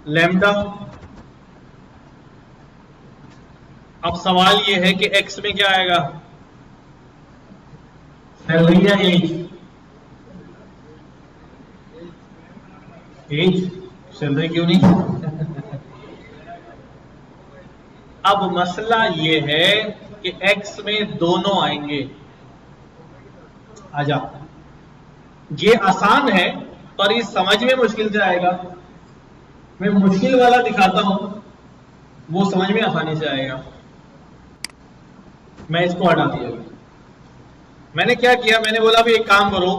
लैम्डा। अब सवाल ये है कि एक्स में क्या आएगा, सैलरी या एज, सैलरी क्यों नहीं। अब मसला ये है कि एक्स में दोनों आएंगे। आजा, ये आसान है पर ये समझ में मुश्किल से आएगा। मैं मुश्किल वाला दिखाता हूं, वो समझ में आसानी से आएगा। मैं इसको हटा दिया। मैंने क्या किया, मैंने बोला भी एक काम करो,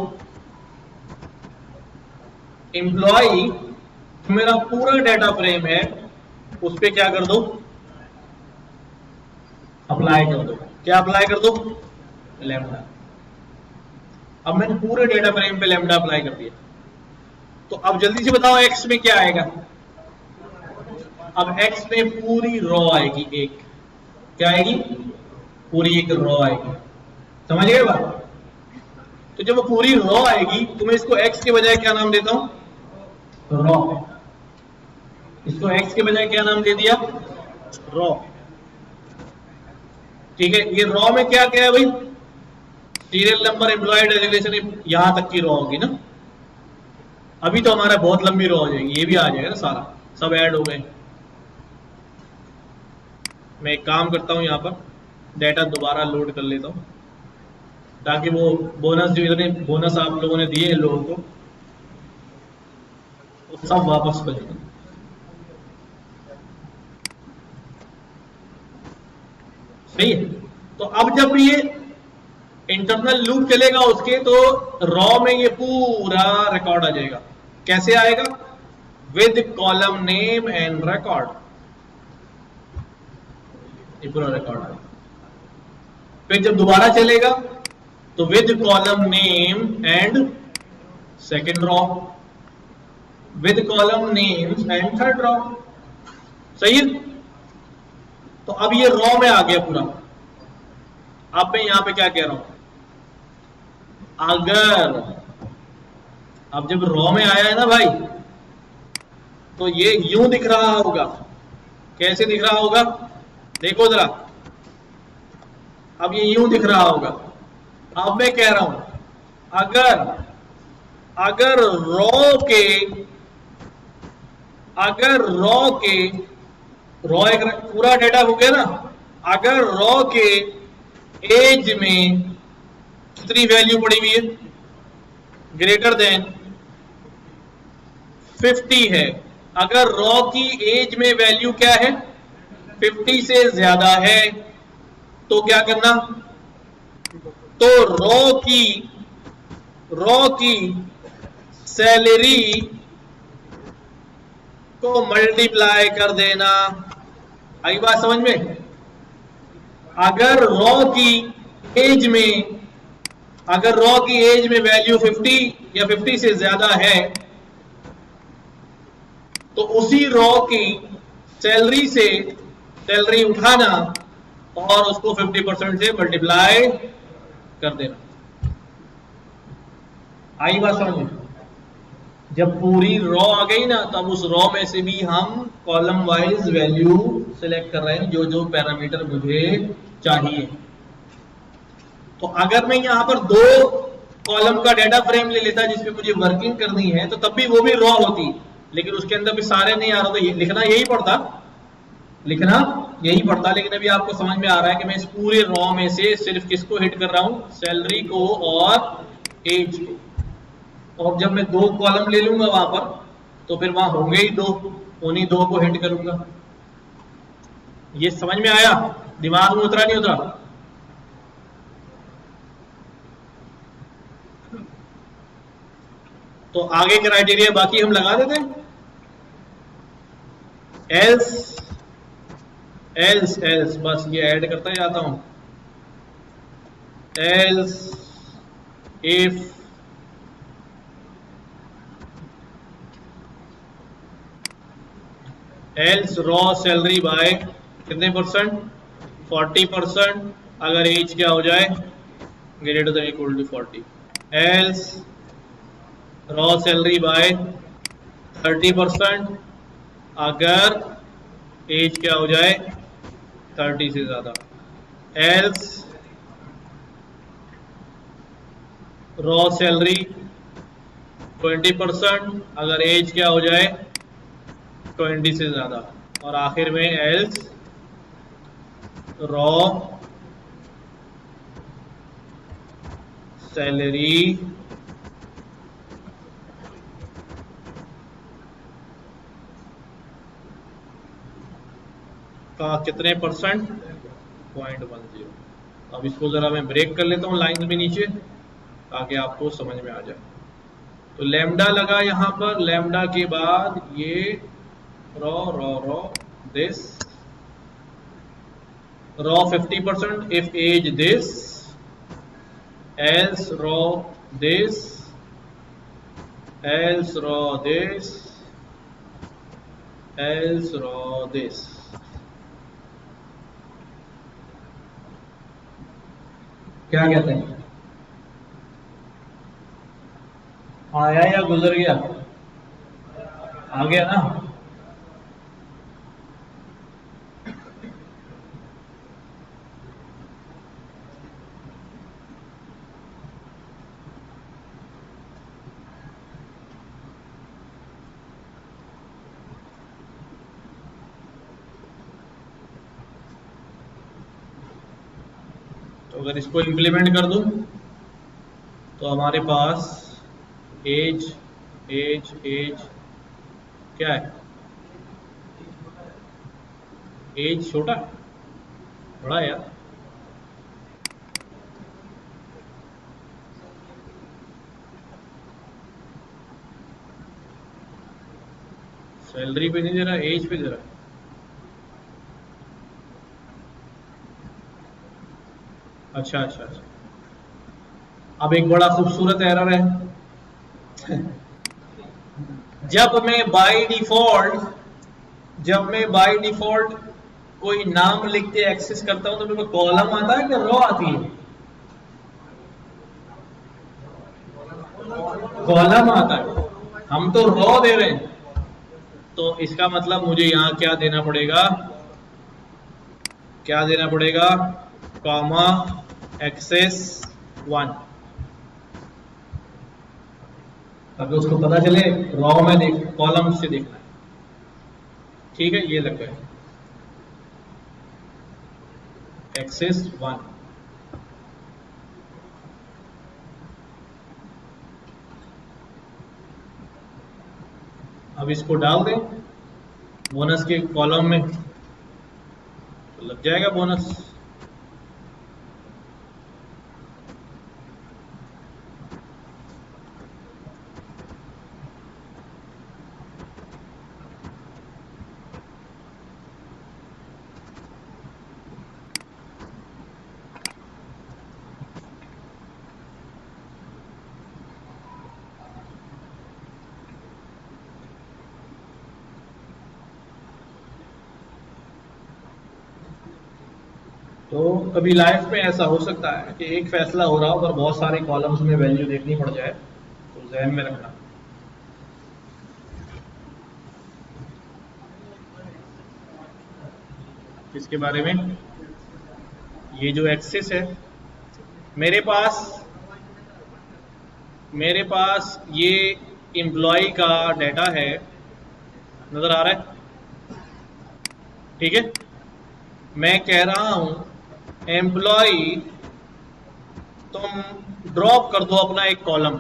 एम्प्लॉय मेरा पूरा डेटा फ्रेम है, उस पर क्या कर दो, अप्लाई कर दो। क्या अप्लाई कर दो, लैम्डा। अब मैंने पूरे डेटा फ्रेम पे लैम्डा अप्लाई कर दिया। तो अब जल्दी से बताओ एक्स में क्या आएगा। अब एक्स में पूरी रॉ आएगी, एक क्या आएगी, पूरी एक रॉ आएगी। समझ गए बात। तो जब वो पूरी रॉ आएगी तो मैं इसको एक्स के बजाय क्या नाम देता हूं, रॉ। इसको एक्स के बजाय क्या नाम दे दिया, रॉ। ठीक है, ये रॉ में क्या क्या है भाई, सीरियल नंबर, एम्प्लॉय डेजिग्नेशन, यहां तक की रॉ होगी ना। अभी तो हमारा बहुत लंबी रॉ हो जाएगी, ये भी आ जाएगा ना, सारा सब ऐड हो गए। मैं एक काम करता हूं, यहां पर डेटा दोबारा लोड कर लेता हूं ताकि वो बोनस जो इतने बोनस आप लोगों ने दिए लोगों को वो सब वापस कर दें। सही है। तो अब जब ये इंटरनल लूप चलेगा उसके, तो रॉ में ये पूरा रिकॉर्ड आ जाएगा। कैसे आएगा, with column name and record, ये पूरा रिकॉर्ड आएगा। फिर जब दोबारा चलेगा तो with column name and second raw, with column names and third raw. सही है। तो अब ये रॉ में आ गया पूरा। अब मैं यहां पे क्या कह रहा हूं, अगर अब जब रॉ में आया है ना भाई, तो ये यूं दिख रहा होगा। कैसे दिख रहा होगा, देखो जरा, अब ये यूं दिख रहा होगा। अब मैं कह रहा हूं अगर रॉ के रॉ एक पूरा डेटा हो गया ना, अगर रॉ के एज में कितनी वैल्यू पड़ी हुई है, ग्रेटर देन 50 है, अगर रॉ की एज में वैल्यू क्या है, 50 से ज्यादा है, तो क्या करना, तो रॉ की सैलरी को मल्टीप्लाई कर देना। आई बात समझ में। अगर रॉ की एज में वैल्यू 50 या 50 से ज्यादा है, तो उसी रॉ की सैलरी उठाना और उसको 50% से मल्टीप्लाई कर देना। आई बात समझ में। जब पूरी रॉ आ गई ना, तब उस रॉ में से भी हम कॉलम वाइज वैल्यू सिलेक्ट कर रहे हैं, जो जो पैरामीटर मुझे चाहिए। तो अगर मैं यहां पर 2 कॉलम का डेटा फ्रेम ले लेता जिसमें मुझे वर्किंग करनी है, तो तब भी वो भी रॉ होती, लेकिन उसके अंदर भी सारे नहीं आ रहा, तो लिखना यही पड़ता। लेकिन अभी आपको समझ में आ रहा है कि मैं इस पूरे रॉ में से सिर्फ किसको हिट कर रहा हूं, सैलरी को और एज को। और जब मैं 2 कॉलम ले लूंगा वहां पर, तो फिर वहां होंगे ही 2, उन्हीं 2 को हिट करूंगा। ये समझ में आया, दिमाग में उतरा नहीं उतरा। तो आगे क्राइटेरिया बाकी हम लगा देते हैं। एल्स बस ये ऐड करता जाता हूं। Else if raw salary by कितने परसेंट, 40%, अगर एज क्या हो जाए greater than equal to 40। Else raw salary by 30%, अगर एज क्या हो जाए 30 से ज्यादा। एल्स रॉ सैलरी 20%, अगर एज क्या हो जाए 20 से ज्यादा। और आखिर में एल्स रॉ सैलरी का कितने परसेंट, 0.10। अब इसको जरा मैं ब्रेक कर लेता हूं लाइन में नीचे, ताकि आपको समझ में आ जाए। तो लैम्डा लगा यहां पर, लैम्डा के बाद ये raw this raw 50%, if age this, else raw this, else raw this, else raw this. क्या कहते हैं, आया या गुजर गया? आ गया ना? तो अगर इसको इंप्लीमेंट कर दूं तो हमारे पास एज एज एज क्या है, एज छोटा बड़ा यार, सैलरी पे नहीं दे रहा, एज पे दे रहा है। अच्छा अच्छा अच्छा, अब एक बड़ा खूबसूरत एरर है। जब मैं बाय डिफॉल्ट कोई नाम लिख के एक्सेस करता हूं तो मेरे को कॉलम आता है कि रो आती है? कॉलम आता है, हम तो रो दे रहे हैं। तो इसका मतलब मुझे यहां क्या देना पड़ेगा, क्या देना पड़ेगा, कॉमा एक्सेस 1, ताकि उसको पता चले रॉ में देख, कॉलम से देखना है। ठीक है, ये लग गया एक्सेस 1। अब इसको डाल दें बोनस के कॉलम में तो लग जाएगा बोनस। तो कभी लाइफ में ऐसा हो सकता है कि एक फैसला हो रहा हो पर बहुत सारे कॉलम्स में वैल्यू देखनी पड़ जाए, तो ज़हन में रखना। किसके बारे में? ये जो एक्सेस है मेरे पास ये एम्प्लॉय का डाटा है, नजर आ रहा है? ठीक है, मैं कह रहा हूं एम्प्लॉय तुम ड्रॉप कर दो अपना एक कॉलम।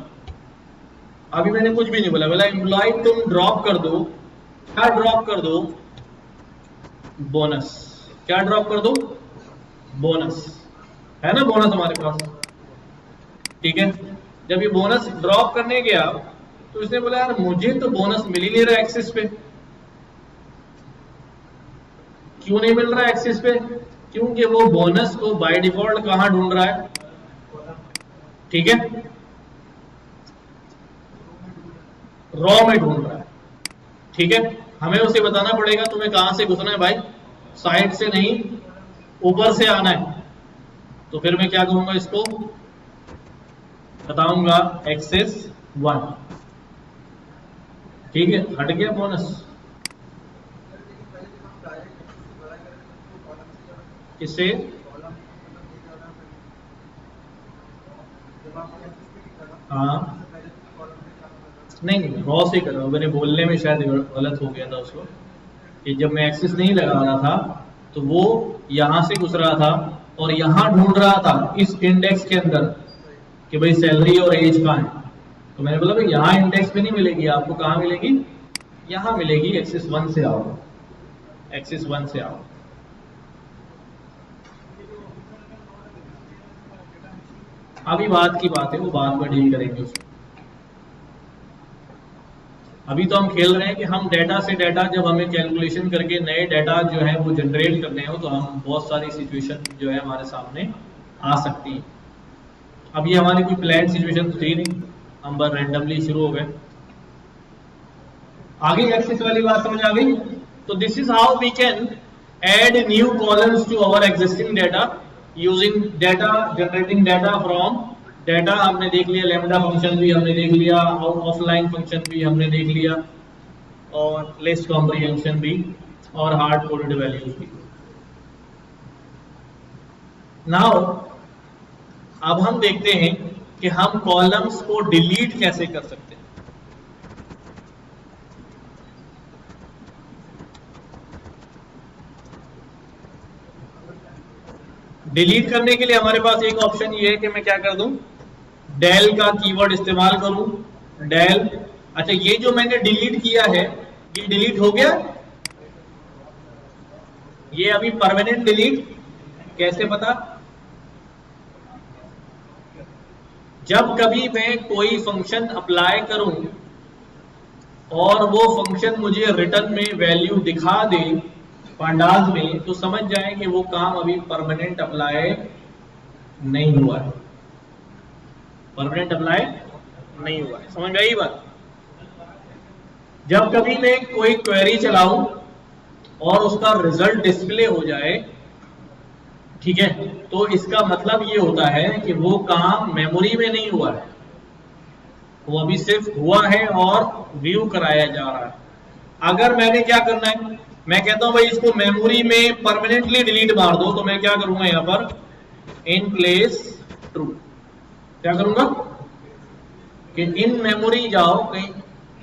अभी मैंने कुछ भी नहीं बोला, बोला एम्प्लॉय तुम ड्रॉप कर दो, क्या ड्रॉप कर दो, बोनस। क्या ड्रॉप कर दो, बोनस। है ना बोनस हमारे पास? ठीक है, जब ये बोनस ड्रॉप करने गया तो इसने बोला यार मुझे तो बोनस मिल ही नहीं रहा एक्सेस पे। क्यों नहीं मिल रहा एक्सेस पे? क्योंकि वो बोनस को बाय डिफॉल्ट कहां ढूंढ रहा है? ठीक है, रॉ में ढूंढ रहा है। ठीक है, हमें उसे बताना पड़ेगा तुम्हें कहां से घुसना है भाई, साइड से नहीं ऊपर से आना है। तो फिर मैं क्या करूंगा, इसको बताऊंगा एक्सेस 1। ठीक है, हट गया बोनस। किससे? हाँ नहीं रॉ से कर रहा हूँ, मैंने बोलने में शायद गलत हो गया था उसको, कि जब मैं एक्सेस नहीं लगा रहा था तो वो यहां से घुस रहा था और यहां ढूंढ रहा था इस इंडेक्स के अंदर कि भाई सैलरी और एज कहाँ है। तो मैंने बोला भाई यहाँ इंडेक्स पे नहीं मिलेगी, आपको कहाँ मिलेगी, यहाँ मिलेगी, एक्सेस 1 से आओ, एक्सेस 1 से आओ। अभी बात की बात है, वो बाद में डील करेंगे उसको। अभी तो हम खेल रहे हैं कि हम डाटा से डाटा, जब हमें कैलकुलेशन करके नए डाटा जो है वो जनरेट करने हो, तो हम बहुत सारी सिचुएशन जो है हमारे सामने आ सकती है। अब ये हमारी कोई प्लान सिचुएशन तो थी नहीं, हम बस रैंडमली शुरू हो गए। आगे एक्सेस वाली बात समझ आ गई? तो this is how we can add new columns to our existing data using data, generating data from data. हमने देख लिया, लैम्डा फंक्शन भी हमने देख लिया, ऑफलाइन फंक्शन भी हमने देख लिया, और लिस्ट कॉम्प्रिहेंशन भी, और हार्ड कोडेड वैल्यूज भी। नाउ अब हम देखते हैं कि हम कॉलम्स को डिलीट कैसे कर सकते हैं। डिलीट करने के लिए हमारे पास एक ऑप्शन ये है कि मैं क्या कर दूं, डेल का कीवर्ड इस्तेमाल करूं, डेल। अच्छा, ये जो मैंने डिलीट किया है ये डिलीट हो गया, ये अभी परमानेंट डिलीट कैसे पता? जब कभी मैं कोई फंक्शन अप्लाई करूं और वो फंक्शन मुझे रिटर्न में वैल्यू दिखा दे पांडास में, तो समझ जाए कि वो काम अभी परमानेंट अप्लाई नहीं हुआ है, परमानेंट अप्लाई नहीं हुआ है। समझ गई बात? जब कभी मैं कोई क्वेरी चलाऊं और उसका रिजल्ट डिस्प्ले हो जाए, ठीक है, तो इसका मतलब ये होता है कि वो काम मेमोरी में नहीं हुआ है, वो अभी सिर्फ हुआ है और व्यू कराया जा रहा है। अगर मैंने क्या करना है, मैं कहता हूं भाई इसको मेमोरी में परमानेंटली डिलीट मार दो, तो मैं क्या करूंगा यहां पर इन प्लेस ट्रू, क्या करूंगा कि इन मेमोरी जाओ, कहीं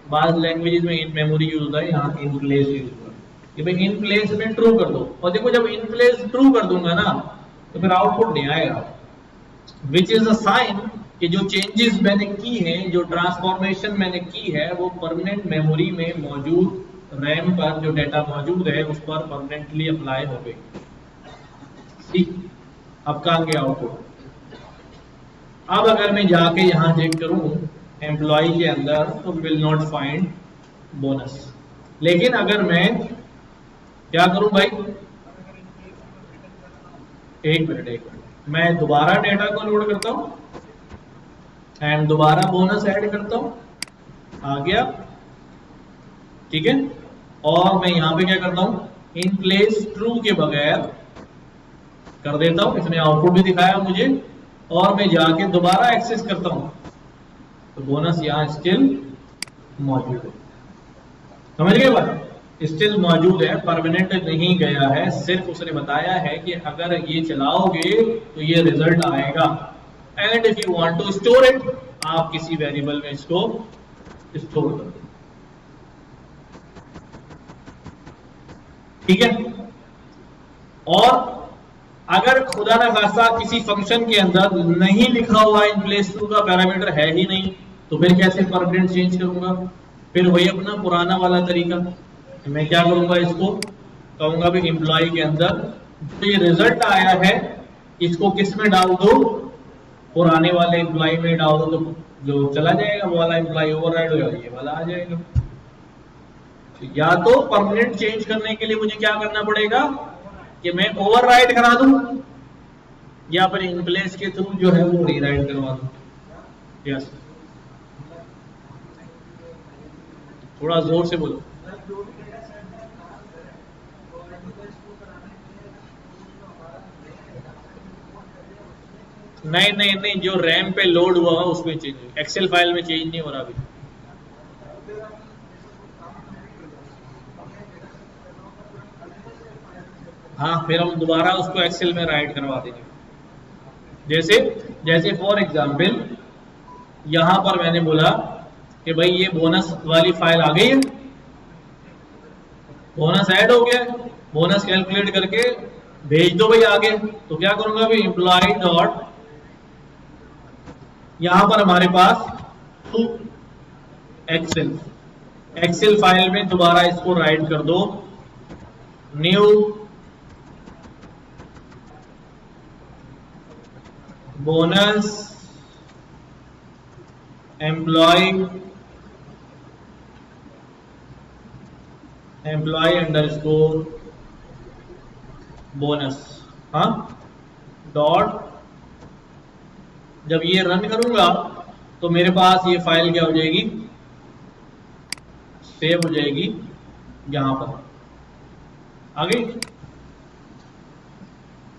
बाद लैंग्वेजेस में इन मेमोरी यूज होता है, यहाँ इन प्लेस यूज होता है कि भाई इन प्लेस में ट्रू कर दो। और देखो जब इन प्लेस ट्रू कर दूंगा ना तो फिर आउटपुट नहीं आएगा, विच इज अ साइन कि जो चेंजेस मैंने की हैं, जो ट्रांसफॉर्मेशन मैंने की है, वो परमानेंट मेमोरी में मौजूद रैम पर जो डाटा मौजूद है उस पर परमानेंटली अप्लाई हो गई। ठीक, अब कहां गया आउटपुट? अब अगर मैं जाके यहां चेक करूं एम्प्लॉय के अंदर, तो विल नॉट फाइंड बोनस। लेकिन अगर मैं क्या करूं भाई, एक मिनट, मैं दोबारा डेटा को लोड करता हूं एंड दोबारा बोनस ऐड करता हूं, आ गया, ठीक है। और मैं यहां पे क्या करता हूं, इन प्लेस ट्रू के बगैर कर देता हूं, इसने आउटपुट भी दिखाया मुझे, और मैं जाके दोबारा एक्सेस करता हूं तो बोनस यहां स्टिल मौजूद है। समझ गए बात? स्टिल मौजूद है, परमानेंट नहीं गया है, सिर्फ उसने बताया है कि अगर ये चलाओगे तो ये रिजल्ट आएगा। And if you want to store it, आप किसी वेरिएबल में इसको स्टोर कर दो, ठीक है। और अगर खुदा ना खास्ता किसी फंक्शन के अंदर नहीं लिखा हुआ इन प्लेस टू का पैरामीटर है ही नहीं, तो फिर कैसे परमानेंट चेंज करूंगा? फिर वही अपना पुराना वाला तरीका, मैं क्या करूंगा, इसको कहूंगा भी एम्प्लॉय के अंदर जो ये रिजल्ट आया है इसको किस में डाल दो, पुराने वाले एम्प्लॉय में डाल दो, तो जो चला जाएगा वो वाला एम्प्लॉय ओवरराइड हो जाएगा, ये वाला आ जाएगा। या तो परमानेंट चेंज करने के लिए मुझे क्या करना पड़ेगा कि मैं ओवरराइड करा दूं, या फिर इन प्लेस के थ्रू जो है वो रीराइट करवा दूं। यस, थोड़ा जोर से बोलो। नहीं नहीं नहीं, जो रैम पे लोड हुआ उसमें चेंज, एक्सेल फाइल में चेंज नहीं हो रहा अभी। हाँ, फिर हम दोबारा उसको एक्सेल में राइट करवा देंगे। जैसे जैसे फॉर एग्जाम्पल यहां पर मैंने बोला कि भाई ये बोनस वाली फाइल आ गई है, बोनस ऐड हो गया, बोनस कैलकुलेट करके भेज दो भाई आगे। तो क्या करूंगा भाई, एम्प्लॉय डॉट, यहां पर हमारे पास टू एक्सेल, एक्सेल फाइल में दोबारा इसको राइट कर दो, new bonus employ employ underscore bonus, हाँ डॉट, जब ये रन करूंगा तो मेरे पास ये फाइल क्या हो जाएगी, सेव हो जाएगी यहां पर आ गई।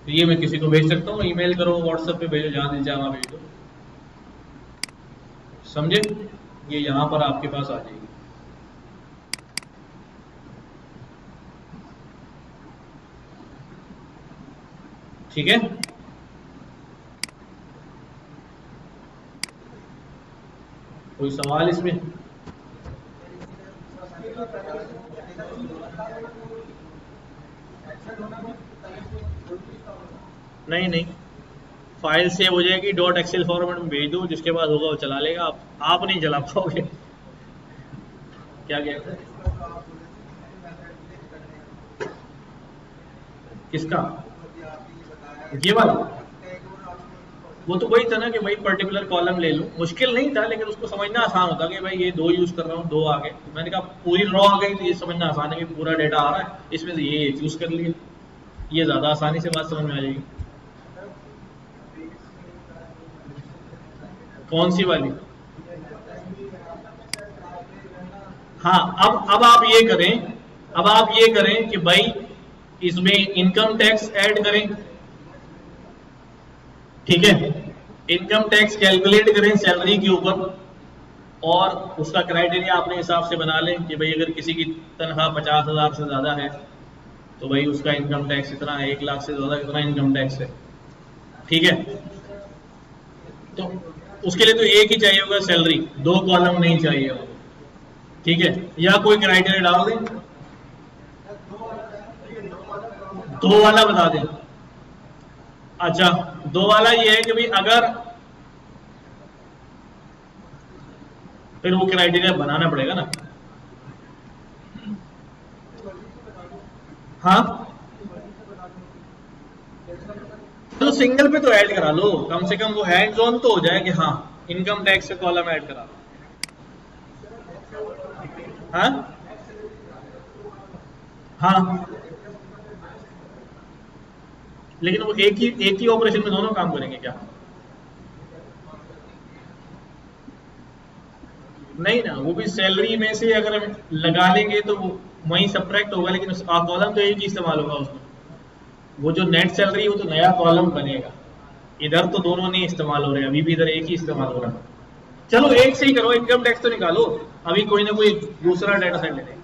तो ये मैं किसी को भेज सकता हूँ, ईमेल करो, व्हाट्सएप पे भेजो, जहां दिल चाहे वहां भेज दो, समझे। ये यहां पर आपके पास आ जाएगी। ठीक है, कोई सवाल इसमें? नहीं नहीं, फाइल सेव हो जाएगी, डॉट एक्सेल फॉर्मेट में भेज दो, जिसके पास होगा वो चला लेगा, आप नहीं चला पाओगे। क्या कहते हैं, किसका, ये वाला? वो तो वही था ना कि भाई पर्टिकुलर कॉलम ले लूं, मुश्किल नहीं था, लेकिन उसको समझना आसान होता कि भाई ये दो यूज कर रहा हूँ, दो आ गए, तो मैंने कहा पूरी रॉ आ गई तो ये समझना आसान है कि पूरा डेटा आ रहा है, इसमें से ये चूज कर लिए, ये ज्यादा आसानी से बात समझ में आ जाएगी। कौन सी वाली? हाँ, अब आप ये करें, अब आप ये करें कि भाई इसमें इनकम टैक्स ऐड करें, ठीक है, इनकम टैक्स कैलकुलेट करें सैलरी के ऊपर, और उसका क्राइटेरिया अपने हिसाब से बना लें कि भाई अगर किसी की तनख्वाह 50,000 से ज्यादा है तो भाई उसका इनकम टैक्स इतना है, 1 लाख से ज्यादा कितना इनकम टैक्स है, ठीक है। तो उसके लिए तो एक ही चाहिए होगा सैलरी, दो कॉलम नहीं चाहिए होगा, ठीक है, या कोई क्राइटेरिया डाल दें, दो वाला बता दें। अच्छा, दो वाला ये है कि भाई अगर, फिर वो क्राइटेरिया बनाना पड़ेगा ना, हाँ तो सिंगल पे तो ऐड करा लो, कम से कम वो हैंड्स ऑन तो हो जाए कि हाँ इनकम टैक्स का कॉलम ऐड करा लो, हाँ हाँ, लेकिन वो एक ही ऑपरेशन में दोनों काम करेंगे क्या? नहीं ना, वो भी सैलरी में से अगर हम लगा लेंगे तो वो वहीं सब्ट्रैक्ट होगा, लेकिन कॉलम तो एक ही इस्तेमाल होगा उसमें, वो जो नेट सैलरी है वो तो नया कॉलम बनेगा, इधर तो दोनों नहीं इस्तेमाल हो रहे, अभी भी इधर एक ही इस्तेमाल हो रहा है। चलो एक से ही करो, इनकम टैक्स तो निकालो, अभी कोई ना कोई दूसरा डेटा सेट ले लें,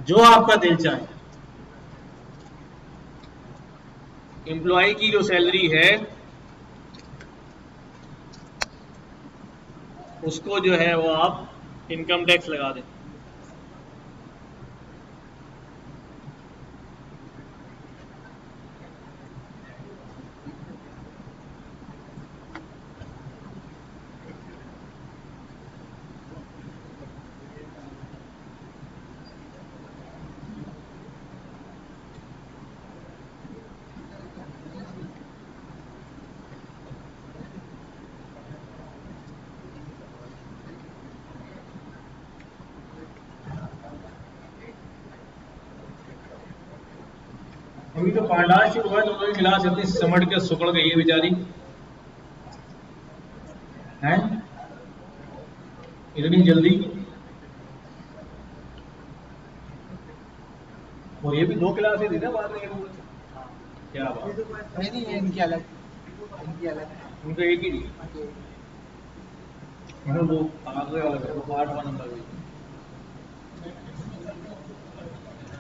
जो आपका दिल चाहे। एम्प्लॉय की जो सैलरी है उसको जो है वो आप इनकम टैक्स लगा दें, अभी तो पांडास शुरू हुआ है, दोनों की क्लास इतनी सिमट के सुकड़ गई है बेचारी, हैं इतनी जल्दी, और ये भी 2 क्लास ही थी ना बाद में, क्या बात, नहीं इनकी अलग, इनकी अलग, उनका एक ही थी, मतलब वो आगे वाला है, वो 8वां नंबर भी,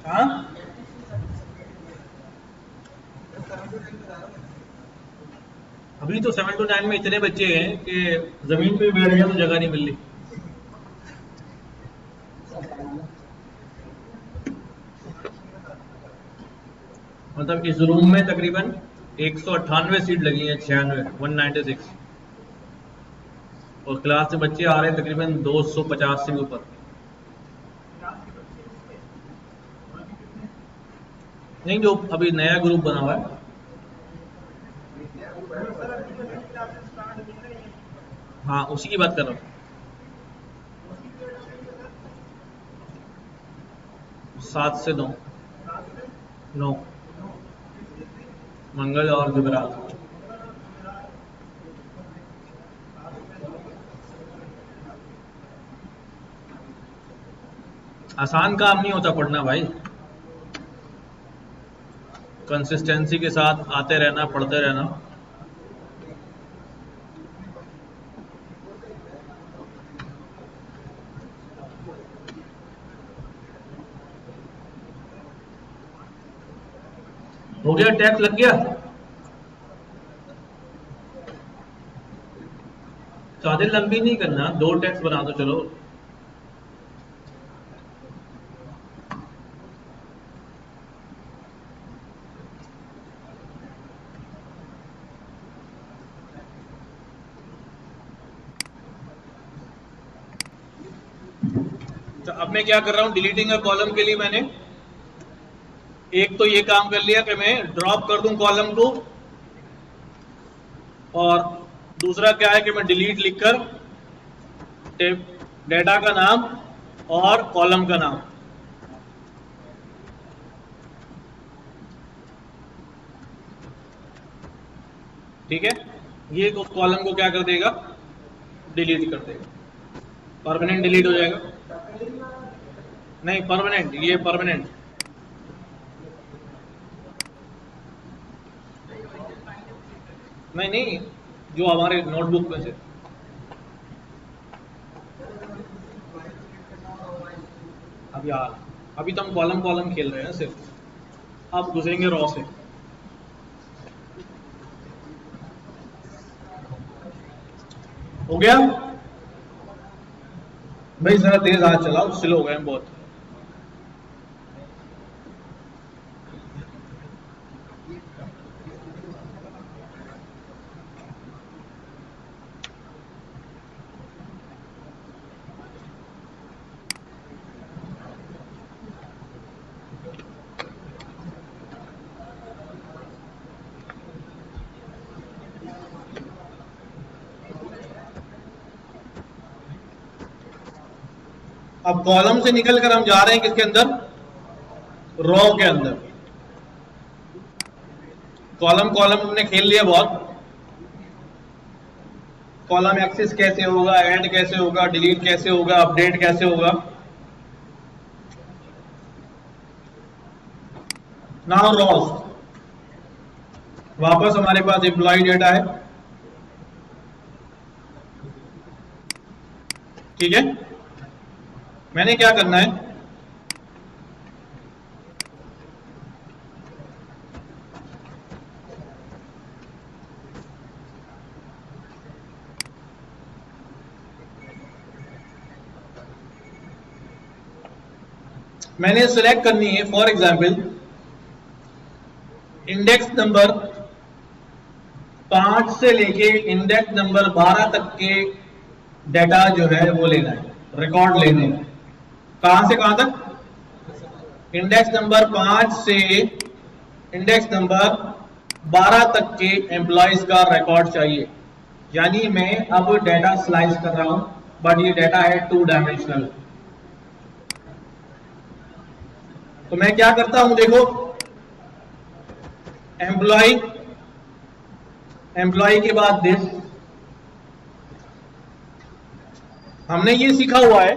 हाँ अभी तो 7 to 9 में इतने बच्चे हैं कि जमीन पे बैठ गया तो जगह नहीं मिल रही। मतलब इस रूम में तकरीबन 198 सीट लगी है, 196, और क्लास से बच्चे आ रहे हैं तकरीबन 250 से ऊपर। नहीं, जो अभी नया ग्रुप बना हुआ है, हाँ उसी की बात कर रहा हूँ। 7 से 9 मंगल और जुमेरात। आसान काम नहीं होता पढ़ना भाई, कंसिस्टेंसी के साथ आते रहना, पढ़ते रहना। हो गया, टैक्स लग गया। ज्यादा लंबी नहीं करना, 2 टैक्स बना दो चलो। तो अब मैं क्या कर रहा हूं, डिलीटिंग अ कॉलम के लिए मैंने एक तो ये काम कर लिया कि मैं ड्रॉप कर दूं कॉलम को, और दूसरा क्या है कि मैं डिलीट लिखकर डेटा का नाम और कॉलम का नाम, ठीक है, ये उस कॉलम को क्या कर देगा, डिलीट कर देगा, परमानेंट डिलीट हो जाएगा। नहीं परमानेंट, ये परमानेंट। नहीं, जो हमारे नोटबुक में से अब यार, अभी तो हम कॉलम खेल रहे हैं सिर्फ, अब घुसेंगे रॉ से। हो गया भाई, जरा तेज हाथ चलाओ, स्लो हो गए हैं बहुत। अब कॉलम से निकलकर हम जा रहे हैं किसके अंदर, रो के अंदर। कॉलम हमने खेल लिया बहुत, कॉलम एक्सेस कैसे होगा, ऐड कैसे होगा, डिलीट कैसे होगा, अपडेट कैसे होगा। नाउ रॉस, वापस हमारे पास एम्प्लॉय डेटा है, ठीक है। मैंने क्या करना है, मैंने सिलेक्ट करनी है फॉर एग्जाम्पल इंडेक्स नंबर 5 से लेके इंडेक्स नंबर 12 तक के डेटा जो है वो लेना है, रिकॉर्ड लेने हैं। कहां से कहां तक, इंडेक्स नंबर 5 से इंडेक्स नंबर 12 तक के एम्प्लॉयज का रिकॉर्ड चाहिए। यानी मैं अब डेटा स्लाइस कर रहा हूं, बट ये डेटा है 2 डायमेंशनल। तो मैं क्या करता हूं, देखो एम्प्लॉय के बाद दिस, हमने ये सीखा हुआ है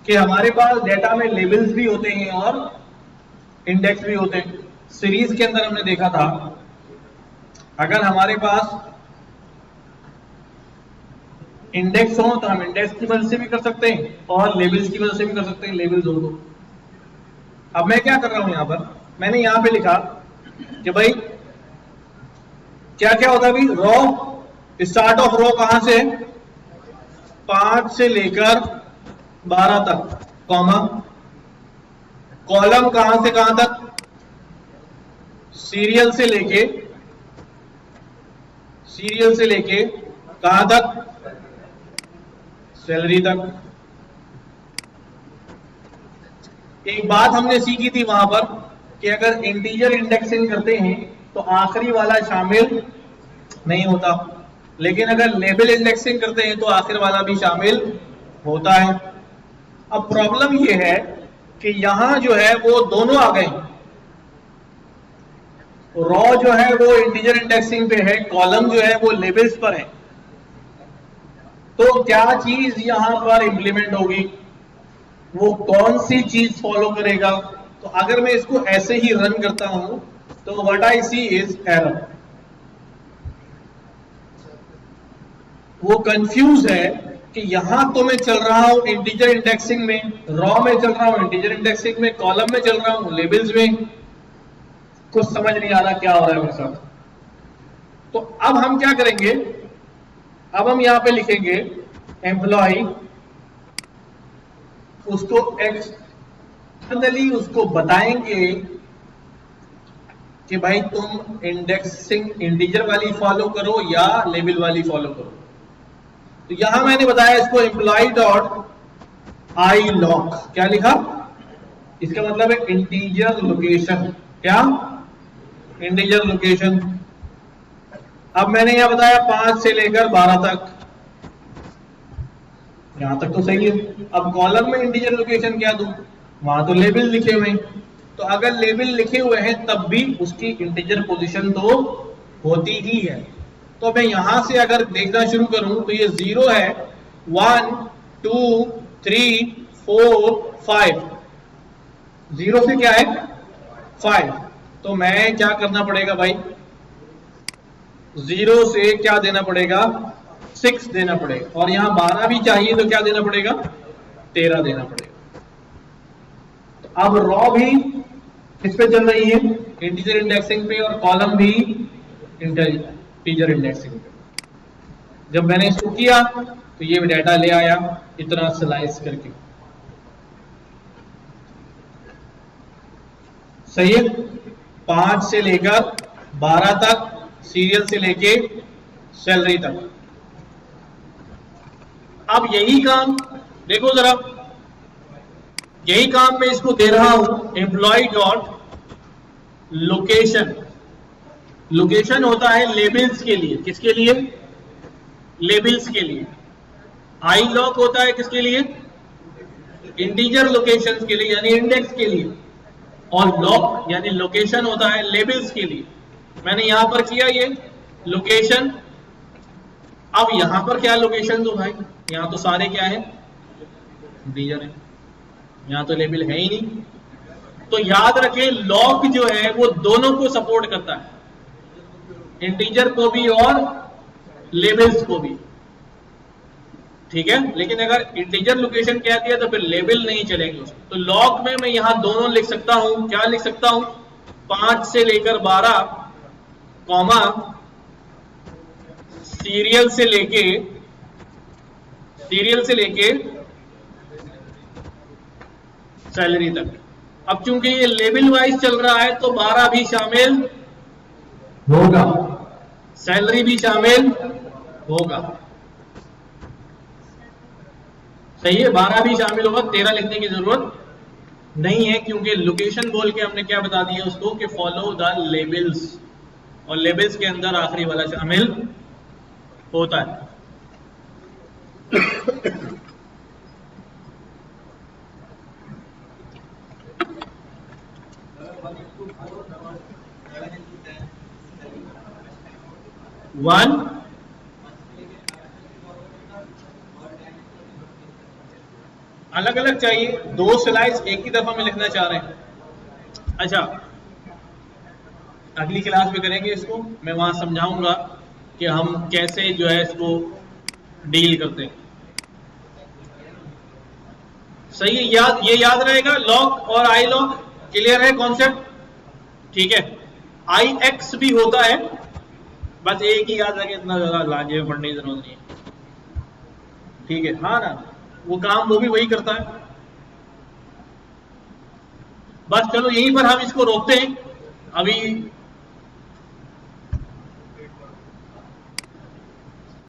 कि हमारे पास डेटा में लेबल्स भी होते हैं और इंडेक्स भी होते हैं। सीरीज के अंदर हमने देखा था, अगर हमारे पास इंडेक्स हो तो हम इंडेक्स की मदद से भी कर सकते हैं और लेबल्स की मदद से भी कर सकते हैं, लेबल्स हो तो। अब मैं क्या कर रहा हूं, यहां पर मैंने यहां पे लिखा कि भाई क्या क्या होता है, भाई रो, स्टार्ट ऑफ रो कहां से, 5 से लेकर 12 तक, कॉमा, कॉलम कहां से कहां तक, सीरियल से लेके कहां तक, सैलरी तक। एक बात हमने सीखी थी वहां पर कि अगर इंटीजर इंडेक्सिंग करते हैं तो आखिरी वाला शामिल नहीं होता, लेकिन अगर लेबल इंडेक्सिंग करते हैं तो आखिर वाला भी शामिल होता है। अब प्रॉब्लम यह है कि यहां जो है वो दोनों आ गए, रॉ जो है वो इंटीजर इंडेक्सिंग पे है, कॉलम जो है वो लेबल्स पर है। तो क्या चीज यहां पर इंप्लीमेंट होगी, वो कौन सी चीज फॉलो करेगा? तो अगर मैं इसको ऐसे ही रन करता हूं तो what I see is error. वो कंफ्यूज है कि यहां तो मैं चल रहा हूं इंटीजर इंडेक्सिंग में, रॉ में चल रहा हूं इंटीजर इंडेक्सिंग में, कॉलम में चल रहा हूं लेबल्स में, कुछ समझ नहीं आ रहा क्या हो रहा है मेरे साथ। तो अब हम क्या करेंगे, अब हम यहां पे लिखेंगे एम्प्लॉय, उसको एक्सटर्नली उसको बताएंगे कि भाई तुम इंडेक्सिंग इंटीजर वाली फॉलो करो या लेबल वाली फॉलो करो। तो यहां मैंने बताया इसको एम्प्लॉय डॉट आई लॉक, क्या लिखा, इसका मतलब है इंटीजर लोकेशन, क्या इंटीजर लोकेशन। अब मैंने यहां बताया 5 से लेकर 12 तक, यहां तक तो सही है। अब कॉलम में इंटीजर लोकेशन क्या दूं, वहां तो लेबल लिखे हुए हैं, तो अगर लेबल लिखे हुए हैं तब भी उसकी इंटीजर पोजीशन तो होती ही है। तो मैं यहां से अगर देखना शुरू करूं तो ये 0 है, 1 2 3 4 5, 0 से क्या है 5, तो मैं क्या करना पड़ेगा भाई, 0 से क्या देना पड़ेगा 6 देना पड़ेगा, और यहां 12 भी चाहिए तो क्या देना पड़ेगा 13 देना पड़ेगा। तो अब रॉ भी किस पे चल रही है, इंटीजर इंडेक्सिंग पे, और कॉलम भी इंटीजर इंडेक्सिंग पे। जब मैंने इसको किया तो ये डाटा ले आया इतना स्लाइस करके, सही है। 5 से लेकर 12 तक, सीरियल से लेके सैलरी तक। अब यही काम देखो जरा, यही काम मैं इसको दे रहा हूं एम्प्लॉय डॉट लोकेशन। लोकेशन होता है लेबल्स के लिए, किसके लिए, लेबल्स के लिए। आई लॉक होता है किसके लिए, इंटीजर लोकेशंस के लिए यानी इंडेक्स के लिए, और लॉक यानी लोकेशन होता है लेबल्स के लिए। मैंने यहां पर किया ये लोकेशन। अब यहां पर क्या लोकेशन दो भाई, यहां तो सारे क्या है इंटीजर है, यहां तो लेबल है ही नहीं। तो याद रखें लॉक जो है वो दोनों को सपोर्ट करता है, इंटीजर को भी और लेबल्स को भी, ठीक है। लेकिन अगर इंटीजर लोकेशन कह दिया तो फिर लेबल नहीं चलेंगे उसमें। तो लॉक में मैं यहां दोनों लिख सकता हूं, क्या लिख सकता हूं 5 से लेकर 12 कॉमा सीरियल से लेके सैलरी तक। अब चूंकि ये लेबल वाइज चल रहा है तो 12 भी शामिल होगा, सैलरी भी शामिल होगा, सही है। 12 भी शामिल होगा, 13 लिखने की जरूरत नहीं है, क्योंकि लोकेशन बोल के हमने क्या बता दिया उसको कि फॉलो द लेबल्स, और लेबल्स के अंदर आखिरी वाला शामिल होता है। वन अलग अलग चाहिए, 2 स्लाइड्स एक ही दफा में लिखना चाह रहे हैं। अच्छा, अगली क्लास में करेंगे इसको, मैं वहां समझाऊंगा कि हम कैसे जो है इसको डील करते हैं। सही है, ये याद रहेगा, लॉक और आई लॉक क्लियर है कॉन्सेप्ट, ठीक है। आई एक्स भी होता है, बस एक ही याद रखें, इतना ज्यादा लाजे पढ़ने की जरूरत नहीं है, ठीक है। हाँ ना, वो काम वो भी वही करता है। बस चलो यहीं पर हम इसको रोकते हैं अभी।